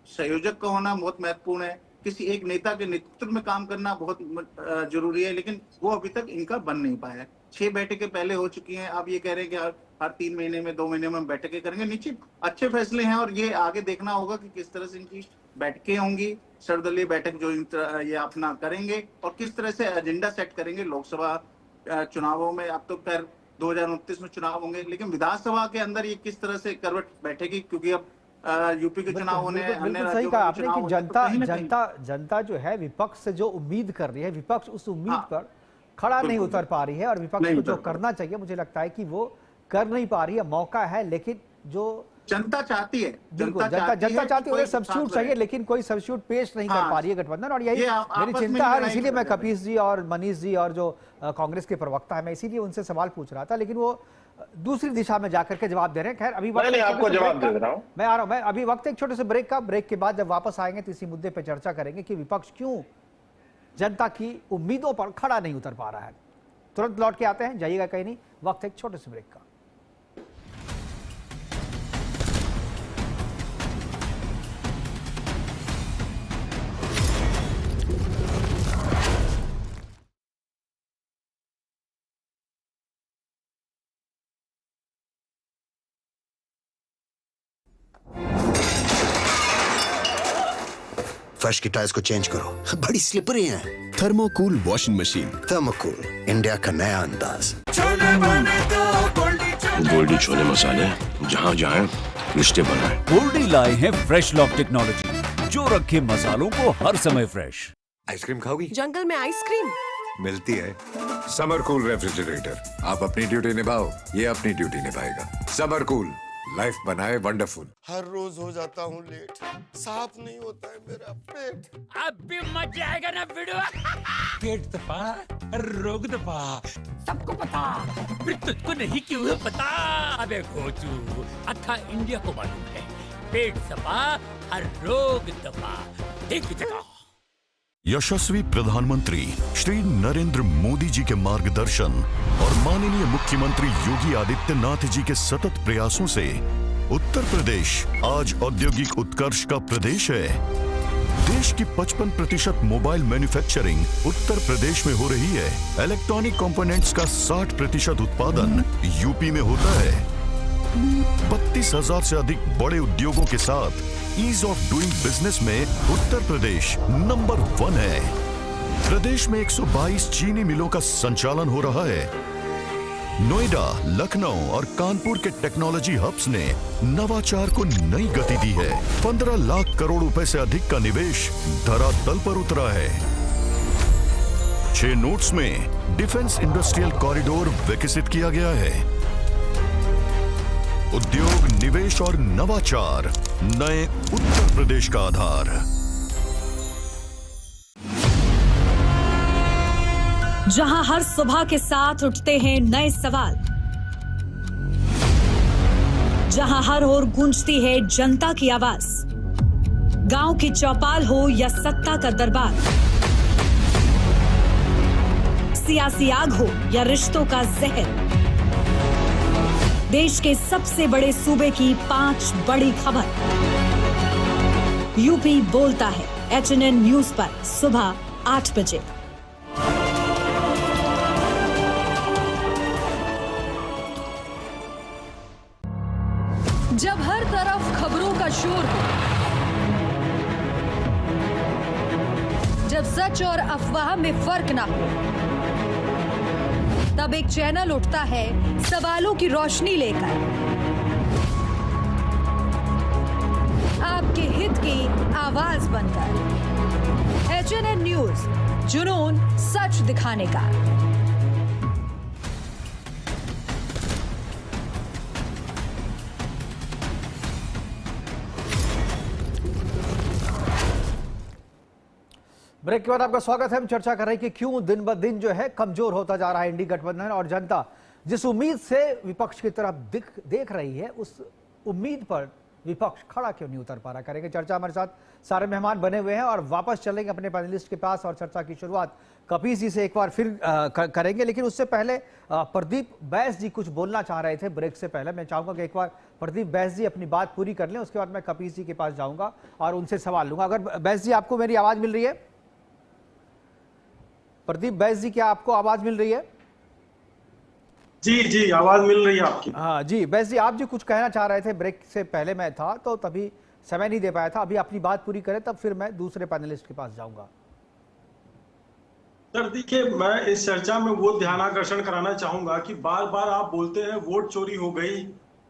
संयोजक का होना बहुत महत्वपूर्ण है, किसी एक नेता के नेतृत्व में काम करना बहुत जरूरी है, लेकिन वो अभी तक इनका बन नहीं पाया है। 6 बैठकें पहले हो चुकी हैं, आप ये कह रहे हैं कि हर 3 महीने में 2 महीने में हम बैठकें करेंगे, निश्चित अच्छे फैसले हैं, और ये आगे देखना होगा कि किस तरह से इनकी बैठकें होंगी, सर्वदलीय बैठक जो ये अपना करेंगे, और किस तरह से एजेंडा सेट करेंगे लोकसभा चुनावों में। अब तो खैर 2029 में चुनाव होंगे, लेकिन विधानसभा के अंदर ये किस तरह से करवट बैठेगी, क्योंकि अब यूपी के चुनाव होने, सही कहा आपने कि जनता जो है विपक्ष से जो उम्मीद कर रही है, विपक्ष उस उम्मीद पर खड़ा नहीं उतर पा रही है, और विपक्ष को जो करना चाहिए मुझे लगता है कि वो कर नहीं पा रही है। मौका है, लेकिन जो जनता चाहती है, जनता चाहती है, सब्स्टिट्यूट चाहिए, लेकिन कोई सब्स्टिट्यूट पेश नहीं कर पा रही है गठबंधन, और यही मेरी चिंता है। इसीलिए मैं कपीस जी और मनीष जी और जो कांग्रेस के प्रवक्ता है, मैं इसीलिए उनसे सवाल पूछ रहा था, लेकिन वो दूसरी दिशा में जाकर के जवाब दे रहे हैं। खैर अभी नहीं, आपको जवाब दे रहा हूं, मैं आ रहा हूं। मैं अभी वक्त एक छोटे से ब्रेक का, ब्रेक के बाद जब वापस आएंगे तो इसी मुद्दे पर चर्चा करेंगे कि विपक्ष क्यों जनता की उम्मीदों पर खड़ा नहीं उतर पा रहा है। तुरंत लौट के आते हैं, जाइएगा कहीं नहीं, वक्त एक छोटे से ब्रेक का। फर्श की टाइल्स को चेंज करो, बड़ी स्लिपरी हैं। थर्मोकूल वॉशिंग मशीन। थर्मोकूल, इंडिया का नया अंदाज। गोल्डी छोले मसाले, जहाँ जाए रिश्ते बनाए। गोल्डी लाए हैं फ्रेश लॉक टेक्नोलॉजी, जो रखे मसालों को हर समय फ्रेश। आइसक्रीम खाओगी? जंगल में आइसक्रीम मिलती है। समर कूल रेफ्रिजरेटर, आप अपनी ड्यूटी निभाओ, ये अपनी ड्यूटी निभाएगा। समर कूल, लाइफ बनाए वंडरफुल। हर रोज हो जाता हूँ लेट, साफ नहीं होता है मेरा पेट। अब भी मजा आएगा ना वीडियो। पेट दबा, रोग दबा, सबको पता, फिर तुझको नहीं क्यों पता? अबे घोचू, अथा इंडिया को मालूम है, पेट दबा, हर रोग दबा, एक जगह। यशस्वी प्रधानमंत्री श्री नरेंद्र मोदी जी के मार्गदर्शन और माननीय मुख्यमंत्री योगी आदित्यनाथ जी के सतत प्रयासों से उत्तर प्रदेश आज औद्योगिक उत्कर्ष का प्रदेश है। देश की 55% मोबाइल मैन्युफैक्चरिंग उत्तर प्रदेश में हो रही है। इलेक्ट्रॉनिक कंपोनेंट्स का 60% उत्पादन यूपी में होता है। 32,000 से अधिक बड़े उद्योगों के साथ ईज ऑफ डूइंग बिजनेस में उत्तर प्रदेश नंबर 1 है। प्रदेश में 122 चीनी मिलों का संचालन हो रहा है। नोएडा, लखनऊ और कानपुर के टेक्नोलॉजी हब्स ने नवाचार को नई गति दी है। 15 लाख करोड़ रुपए से अधिक का निवेश धरातल पर उतरा है। 6 नोड्स में डिफेंस इंडस्ट्रियल कॉरिडोर विकसित किया गया है। उद्योग, निवेश और नवाचार, नए उत्तर प्रदेश का आधार। जहां हर सुबह के साथ उठते हैं नए सवाल, जहां हर ओर गूंजती है जनता की आवाज, गांव की चौपाल हो या सत्ता का दरबार, सियासी आग हो या रिश्तों का जहर, देश के सबसे बड़े सूबे की 5 बड़ी खबर। यूपी बोलता है HNN न्यूज पर सुबह 8 बजे। जब हर तरफ खबरों का शोर हो, जब सच और अफवाह में फर्क ना हो, तब एक चैनल उठता है सवालों की रोशनी लेकर, आपके हित की आवाज बनकर। HNN न्यूज, जुनून सच दिखाने का। ब्रेक के बाद आपका स्वागत है। हम चर्चा कर रहे हैं कि क्यों दिन ब दिन जो है कमजोर होता जा रहा है इंडी गठबंधन, और जनता जिस उम्मीद से विपक्ष की तरफ देख रही है, उस उम्मीद पर विपक्ष खड़ा क्यों नहीं उतर पा रहा। करेंगे चर्चा। हमारे साथ सारे मेहमान बने हुए हैं और वापस चलेंगे अपने पैनलिस्ट के पास और चर्चा की शुरुआत कपीस जी से एक बार फिर करेंगे। लेकिन उससे पहले प्रदीप बैस जी कुछ बोलना चाह रहे थे ब्रेक से पहले। मैं चाहूंगा कि एक बार प्रदीप बैस जी अपनी बात पूरी कर लें, उसके बाद मैं कपीस जी के पास जाऊंगा और उनसे सवाल लूंगा। अगर बैस जी आपको मेरी आवाज मिल रही है? प्रदीप बैस जी, क्या आपको आवाज मिल रही है? जी आवाज मिल रही है आपकी। हाँ जी बैस जी, आप जी कुछ कहना चाह रहे थे। ब्रेक से पहले मैं था तो तभी समय नहीं दे पाया था। अभी अपनी बात पूरी करें तब फिर मैं दूसरे पैनलिस्ट के पास जाऊंगा। सर देखिए, मैं इस चर्चा में वो ध्यानाकर्षण कराना चाहूंगा कि बार बार आप बोलते हैं वोट चोरी हो गई,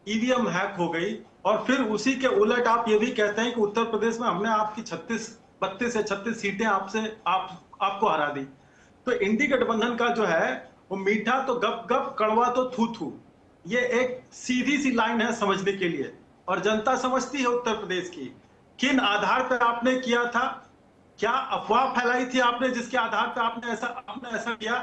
ईवीएम हैक हो गई, और फिर उसी के उलट आप ये भी कहते हैं कि उत्तर प्रदेश में हमने आपकी 32 या 36 सीटें आपको हरा दी। तो इंडी गठबंधन का जो है वो मीठा तो गप गप, कड़वा तो थू थू, ये एक सीधी सी लाइन है समझने के लिए, और जनता समझती है उत्तर प्रदेश की। किन आधार पर आपने किया था, क्या अफवाह फैलाई थी आपने जिसके आधार पर आपने ऐसा किया?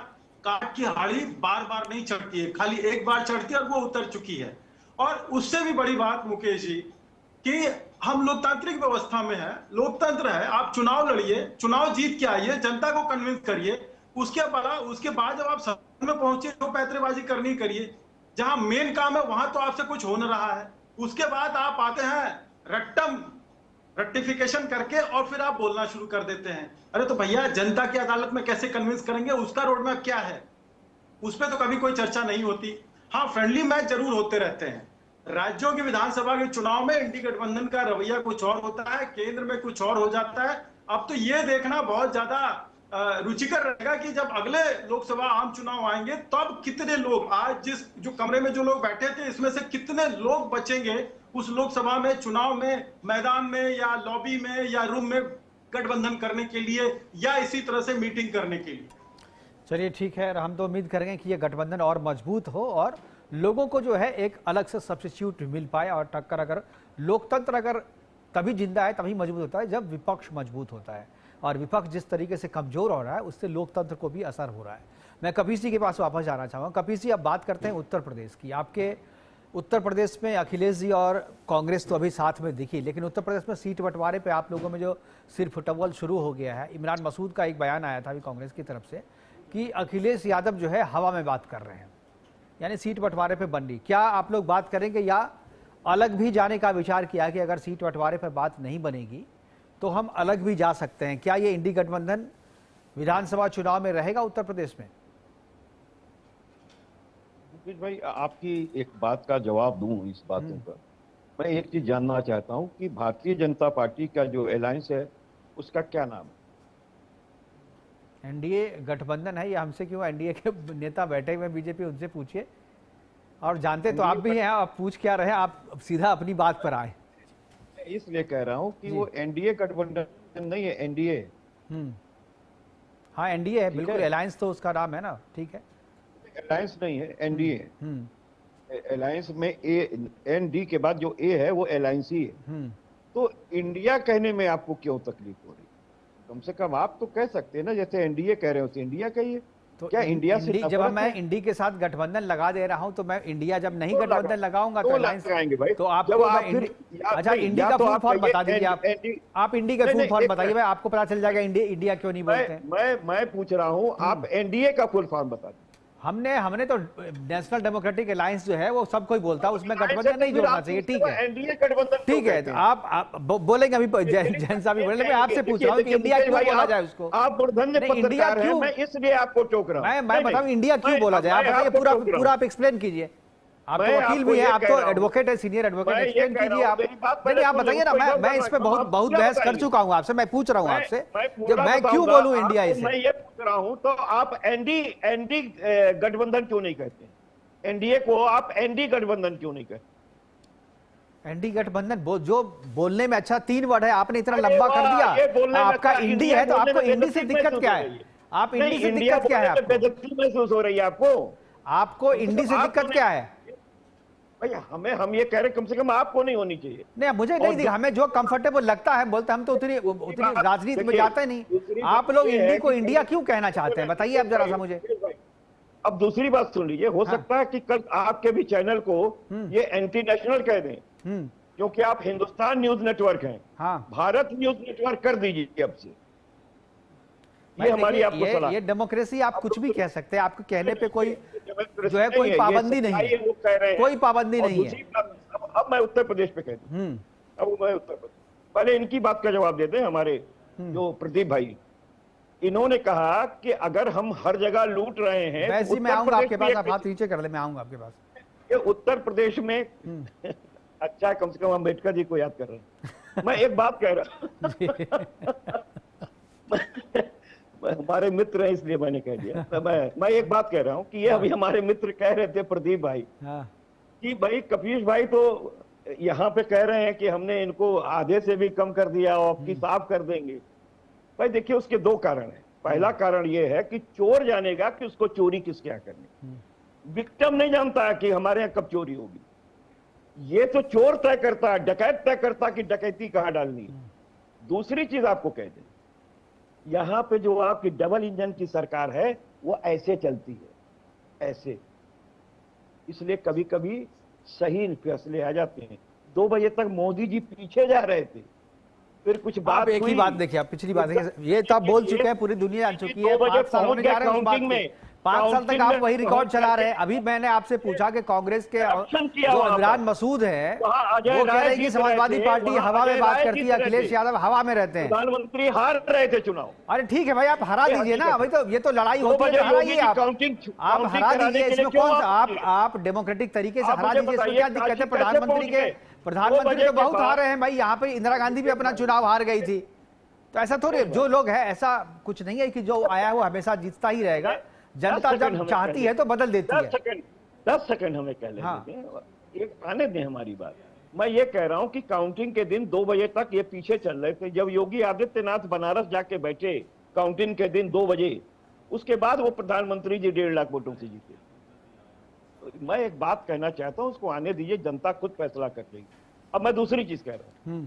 काट की हाड़ी बार बार नहीं चढ़ती है, खाली एक बार चढ़ती है और वो उतर चुकी है। और उससे भी बड़ी बात मुकेश जी कि हम लोकतांत्रिक व्यवस्था में है, लोकतंत्र है, आप चुनाव लड़िए, चुनाव जीत के आइए, जनता को कन्विंस करिए, उसके बाद जब आप सदन में पहुंचे तो पैतरेबाजी करनी करिए, जहां मेन काम है वहां तो आपसे कुछ हो न रहा है। उसके बाद आप आते हैं रेक्टिफिकेशन करके और फिर आप बोलना शुरू कर देते हैं। अरे तो भैया जनता की अदालत में कैसे कन्विंस करेंगे, उसका रोड मैप क्या है, उस पर तो कभी कोई चर्चा नहीं होती। हाँ, फ्रेंडली मैच जरूर होते रहते हैं। राज्यों के विधानसभा के चुनाव में इंडी गठबंधन का रवैया कुछ और होता है, केंद्र में कुछ और हो जाता है। अब तो ये देखना बहुत ज्यादा रुचिकर रहेगा कि जब अगले लोकसभा आम चुनाव आएंगे तब कितने लोग, आज जो कमरे में जो लोग बैठे थे इसमें से कितने लोग बचेंगे उस लोकसभा में, चुनाव में, मैदान में या लॉबी में या रूम में गठबंधन करने के लिए या इसी तरह से मीटिंग करने के लिए। चलिए ठीक है, हम तो उम्मीद करेंगे कि ये गठबंधन और मजबूत हो और लोगों को जो है एक अलग से सब्स्टिट्यूट मिल पाए और टक्कर, अगर लोकतंत्र अगर तभी जिंदा है, तभी मजबूत होता है जब विपक्ष मजबूत होता है, और विपक्ष जिस तरीके से कमजोर हो रहा है उससे लोकतंत्र को भी असर हो रहा है। मैं कपिल जी के पास वापस जाना चाहूँगा। कपिल जी, अब बात करते हैं उत्तर प्रदेश की। आपके उत्तर प्रदेश में अखिलेश जी और कांग्रेस तो अभी साथ में दिखी, लेकिन उत्तर प्रदेश में सीट बंटवारे पे आप लोगों में जो सिर फुटबॉल शुरू हो गया है। इमरान मसूद का एक बयान आया था अभी कांग्रेस की तरफ से कि अखिलेश यादव जो है हवा में बात कर रहे हैं, यानी सीट बंटवारे पे बन रही। क्या आप लोग बात करेंगे या अलग भी जाने का विचार किया कि अगर सीट बंटवारे पर बात नहीं बनेगी तो हम अलग भी जा सकते हैं? क्या ये इंडी गठबंधन विधानसभा चुनाव में रहेगा उत्तर प्रदेश में? मुकेश भाई, आपकी एक बात का जवाब दूं इस बातों पर, मैं एक चीज जानना चाहता हूं कि भारतीय जनता पार्टी का जो अलायंस है उसका क्या नाम है? एनडीए गठबंधन है। ये हमसे क्यों, एनडीए के नेता बैठे हुए बीजेपी, उनसे पूछिए। और जानते तो आप भी हैं, आप पूछ क्या रहे, आप सीधा अपनी बात पर आए। इसलिए कह रहा हूं कि वो एनडीए गठबंधन नहीं है, एनडीए। हाँ, एनडीए है, बिल्कुल। अलायंस तो उसका नाम है ना, ठीक है। अलायंस नहीं है, एनडीए। अलायंस में एनडी के बाद जो ए है वो अलायंस ही है। तो इंडिया कहने में आपको क्यों तकलीफ हो रही? कम से कम आप तो कह सकते हैं ना, जैसे एनडीए कह रहे हो तो इंडिया कहिए। तो क्या इंडिया से जब मैं इंडी के साथ गठबंधन लगा दे रहा हूं तो मैं इंडिया जब नहीं गठबंधन लगाऊंगा तो अलायंस आएंगे भाई। तो आपको अच्छा इंडी का फुल फॉर्म बता दीजिए। आप इंडी का फुल फॉर्म बताइए भाई, आपको पता चल जाएगा इंडिया क्यों नहीं बोलते हैं। मैं पूछ रहा हूं, आप एनडीए का फुल फॉर्म बता दीजिए। हमने तो नेशनल डेमोक्रेटिक अलायंस जो है वो सब कोई बोलता है, उसमें गठबंधन नहीं जोड़ना चाहिए। ठीक है, एनडीए गठबंधन ठीक है। आप बोलेंगे अभी, जैन साहब भी बोले, मैं आपसे पूछ रहा हूँ कि इंडिया क्यों बोला जाए उसको? आप इंडिया क्यों, मैं इसलिए आपको टोक रहा हूँ। मैं बताऊँ इंडिया क्यों बोला जाए, आप बताइए, पूरा आप एक्सप्लेन कीजिए। आप तो वकील भी है, आप तो एडवोकेट है, सीनियर एडवोकेट, एक्सप्लेन कीजिए आप। नहीं, आप बताइए ना। मैं इस पे बहुत बहस कर चुका हूँ आपसे। मैं पूछ रहा हूँ आपसे, जब मैं क्यों बोलूँ इंडिया इसे? मैं ये पूछ रहा हूँ, तो आप एनडी गठबंधन क्यों नहीं कहते? एनडीए को आप एनडी गठबंधन क्यों नहीं कहते? एनडी गठबंधन जो बोलने में अच्छा 3 वर्ड है, आपने इतना लंबा कर दिया। आपका इंडी है तो आपको इंडी से दिक्कत क्या है? आप इंडी से दिक्कत क्या है? बेइज्जती महसूस हो रही है आपको इंडी से दिक्कत क्या है? भाई हम ये कह रहे कम से कम आपको नहीं होनी चाहिए। नहीं, मुझे नहीं दिखा, हमें जो कंफर्टेबल लगता है बोलते, हम तो उतनी राजनीति में जाते नहीं। आप लोग इंडी को इंडिया क्यों कहना चाहते हैं, बताइए अब जरा सा मुझे। अब दूसरी बात सुन लीजिए, हो सकता है कि कल आपके भी चैनल को ये एंटी नेशनल कह दें, क्योंकि आप हिंदुस्तान न्यूज नेटवर्क हैं। भारत न्यूज नेटवर्क कर दीजिए अब से। ये हमारी आपको सलाह। ये डेमोक्रेसी, आप कुछ भी कह सकते हैं, आपके कहने पे कोई जो है कोई पाबंदी नहीं है, कोई पाबंदी नहीं है। अब मैं उत्तर प्रदेश पे कहता हूँ, अब मैं उत्तर प्रदेश, पहले इनकी बात का जवाब देते हैं। हमारे जो प्रदीप भाई, इन्होंने कहा कि अगर हम हर जगह लूट रहे हैं, वैसे मैं आऊंगा आपके पास, आप हाथ नीचे कर ले, मैं आऊंगा आपके पास। उत्तर प्रदेश में अच्छा कम से कम अम्बेडकर जी को याद कर रहे हैं। मैं एक बात कह रहा हमारे मित्र हैं इसलिए मैंने कह दिया। तो मैं एक बात कह रहा हूं कि ये अभी हमारे मित्र कह रहे थे, प्रदीप भाई, कि भाई कपीश भाई तो यहाँ पे कह रहे हैं कि हमने इनको आधे से भी कम कर दिया और आपकी साफ कर देंगे। भाई देखिए, उसके 2 कारण है। पहला कारण ये है कि चोर जानेगा कि उसको चोरी किसके यहाँ करनी, विक्टिम नहीं जानता है कि हमारे यहाँ कब चोरी होगी। ये तो चोर तय करता है, डकैत तय करता कि डकैती कहाँ डालनी है। दूसरी चीज आपको कह दें, यहाँ पे जो आपकी डबल इंजन की सरकार है वो ऐसे चलती है, ऐसे। इसलिए कभी कभी सही फैसले आ जाते हैं। 2 बजे तक मोदी जी पीछे जा रहे थे, फिर कुछ बात एक ही बात देखिए, आप पिछली बात ये तो आप बोल चुके हैं, पूरी दुनिया जान चुकी है। 5 साल होने जा रहे हैं उस बात में, 5 साल तक आप वही रिकॉर्ड चला रहे हैं। अभी मैंने आपसे पूछा कि कांग्रेस के जो इमरान मसूद है वो कह रहे हैं कि समाजवादी पार्टी हवा में बात करती है, अखिलेश यादव हवा में रहते हैं। प्रधानमंत्री हार रहे थे चुनाव। अरे ठीक है भाई, आप हरा दीजिए ना, वही तो, ये तो लड़ाई होती है, हराइए आप हरा दीजिए। इसमें कौन सा आप डेमोक्रेटिक तरीके से हरा दीजिए, इसमें क्या दिक्कत है? प्रधानमंत्री तो बहुत हारे हैं भाई, यहाँ पे इंदिरा गांधी भी अपना चुनाव हार गई थी। तो ऐसा थोड़े, जो लोग है ऐसा कुछ नहीं है कि जो आया वो हमेशा जीतता ही रहेगा। जनता जब चाहती है तो बदल देती है। 10 सेकंड हमें कह लेने दें, एक आने दें हमारी बात। मैं ये कह रहा हूं कि काउंटिंग के दिन 2 बजे तक ये पीछे चल रहे थे। जब योगी आदित्यनाथ बनारस जाके बैठे काउंटिंग के दिन 2 बजे, उसके बाद वो प्रधानमंत्री जी 1.5 लाख वोटों से जीते। तो मैं एक बात कहना चाहता हूं, उसको आने दीजिए, जनता खुद फैसला कर लेगी। अब मैं दूसरी चीज कह रहा हूं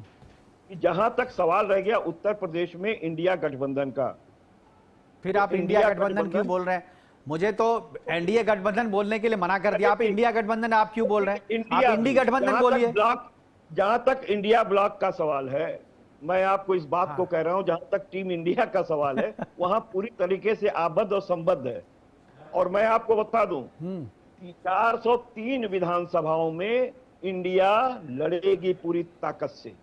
कि जहां तक सवाल रह गया उत्तर प्रदेश में इंडिया गठबंधन का, फिर आप इंडिया गठबंधन क्यों बोल रहे हैं? मुझे तो एनडीए गठबंधन बोलने के लिए मना कर दिया। आप इंडिया गठबंधन आप क्यों बोल रहे हैं? आप इंडिया गठबंधन बोलिए। जहां तक इंडिया ब्लॉक का सवाल है, मैं आपको इस बात को कह रहा हूं, जहां तक टीम इंडिया का सवाल है वहां पूरी तरीके से आबद्ध और संबद्ध है। और मैं आपको बता दूं कि 403 विधानसभाओं में इंडिया लड़ेगी पूरी ताकत से।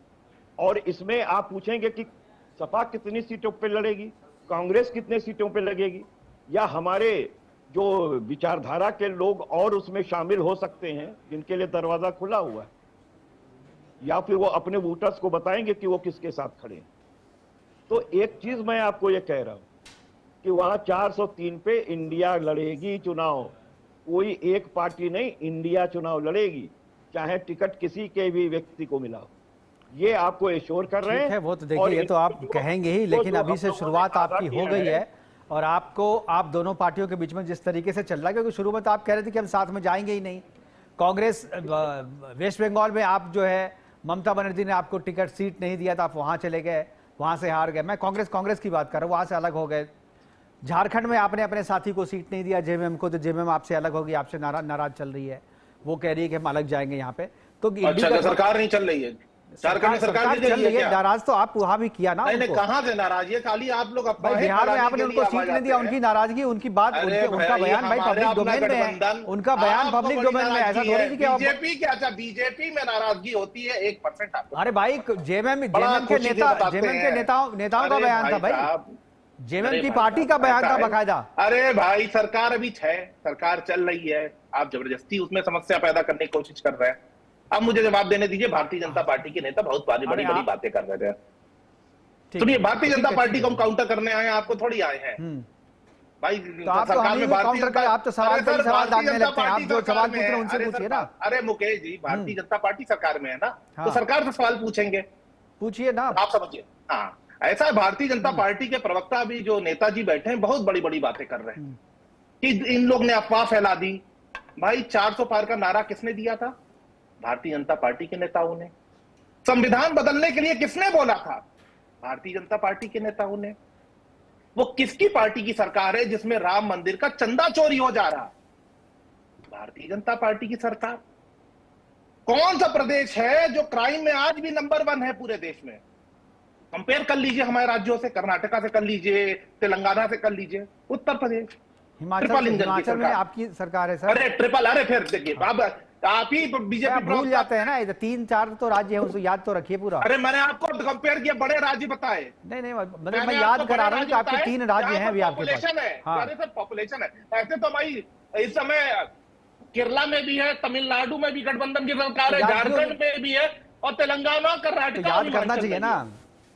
और इसमें आप पूछेंगे कि सपा कितनी सीटों पे लड़ेगी, कांग्रेस कितने सीटों पे लगेगी, या हमारे जो विचारधारा के लोग और उसमें शामिल हो सकते हैं जिनके लिए दरवाजा खुला हुआ है, या फिर वो अपने वोटर्स को बताएंगे कि वो किसके साथ खड़े हैं। तो एक चीज मैं आपको ये कह रहा हूं कि वहां 403 पे इंडिया लड़ेगी चुनाव, कोई एक पार्टी नहीं, इंडिया चुनाव लड़ेगी, चाहे टिकट किसी के भी व्यक्ति को मिला हो। ये आपको एश्योर कर रहे हैं। वो तो देखिए, ये तो आप कहेंगे ही, लेकिन अभी से शुरुआत आपकी हो गई है। और आप दोनों पार्टियों के बीच में जिस तरीके से चल रहा है, क्योंकि शुरू में तो आप कह रहे थे कि हम साथ में जाएंगे ही नहीं। कांग्रेस वेस्ट बंगाल में आप जो है, ममता बनर्जी ने आपको टिकट सीट नहीं दिया था, आप वहां चले गए, वहां से हार गए। मैं कांग्रेस की बात कर रहा हूँ, वहां से अलग हो गए। झारखंड में आपने अपने साथी को सीट नहीं दिया, जेएमएम को, तो जेएमएम आपसे अलग होगी, आपसे नाराज चल रही है। वो कह रही है कि हम अलग जाएंगे यहाँ पे। तो अच्छा, सरकार नहीं चल रही है, झारखंड में सरकार नहीं चल रही है। नाराज तो आप वहां भी किया ना। नहीं, कहां से नाराज? ये खाली आप लोग बिहार में आपने उनको सीट नहीं दिया, उनकी नाराजगी, उनकी बात, उनका बयान भाई पब्लिक डोमेन में है, उनका बयान पब्लिक डोमेन में। ऐसा थोड़ी कि बीजेपी क्या, अच्छा बीजेपी में नाराजगी होती है 1% आपको। अरे भाई, जेएमएम के नेताओं का बयान था भाई, जेएमएम की पार्टी का बयान था बाकायदा। अरे भाई, सरकार अभी है, सरकार चल रही है, आप जबरदस्ती उसमें समस्या पैदा करने की कोशिश कर रहे हैं। अब मुझे जवाब देने दीजिए। भारतीय जनता पार्टी के नेता बहुत बड़ी बड़ी बातें कर रहे थे। सुनिए, भारतीय जनता पार्टी को हम काउंटर करने आए हैं, आपको थोड़ी आए हैं भाई। सरकार में आप तो सवाल दागने लगते हैं, आप जो सवाल पूछ रहे हैं उनसे पूछिए ना। अरे मुकेश जी, भारतीय जनता पार्टी सरकार में है ना, तो सरकार से सवाल पूछेंगे, पूछिए ना, आप समझिए। हाँ, ऐसा है। भारतीय जनता पार्टी के प्रवक्ता अभी जो नेताजी बैठे हैं, बहुत बड़ी बड़ी बातें कर रहे हैं कि इन लोग ने अफवाह फैला दी। भाई, 400 पार का नारा किसने दिया था? भारतीय जनता पार्टी के नेताओं ने। संविधान बदलने के लिए किसने बोला था? भारतीय जनता पार्टी के नेताओं ने। वो किसकी पार्टी की सरकार है जिसमें राम मंदिर का चंदा चोरी हो जा रहा? भारतीय जनता पार्टी की सरकार। कौन सा प्रदेश है जो क्राइम में आज भी नंबर 1 है पूरे देश में? कंपेयर कर लीजिए हमारे राज्यों से, कर्नाटका से कर लीजिए, तेलंगाना से कर लीजिए, उत्तर प्रदेश। हिमाचल में आपकी सरकार है सर। अरे ट्रिपल, अरे फिर देखिए, आप ही बीजेपी भूल जाते हैं ना, 3-4 तो राज्य है, उसको याद तो रखिए पूरा। अरे मैंने आपको कंपेयर किया, बड़े राज्य बताए। नहीं, मतलब मैं याद करा रहा हूँ कि आपके 3 राज्य हैं अभी आपके पास। अरे सर, पॉपुलेशन है। ऐसे तो भाई इस समय केरला में भी है, तमिलनाडु में भी गठबंधन की सरकार है, झारखंड में भी है, और तेलंगाना, कर्नाटक। याद करना चाहिए ना।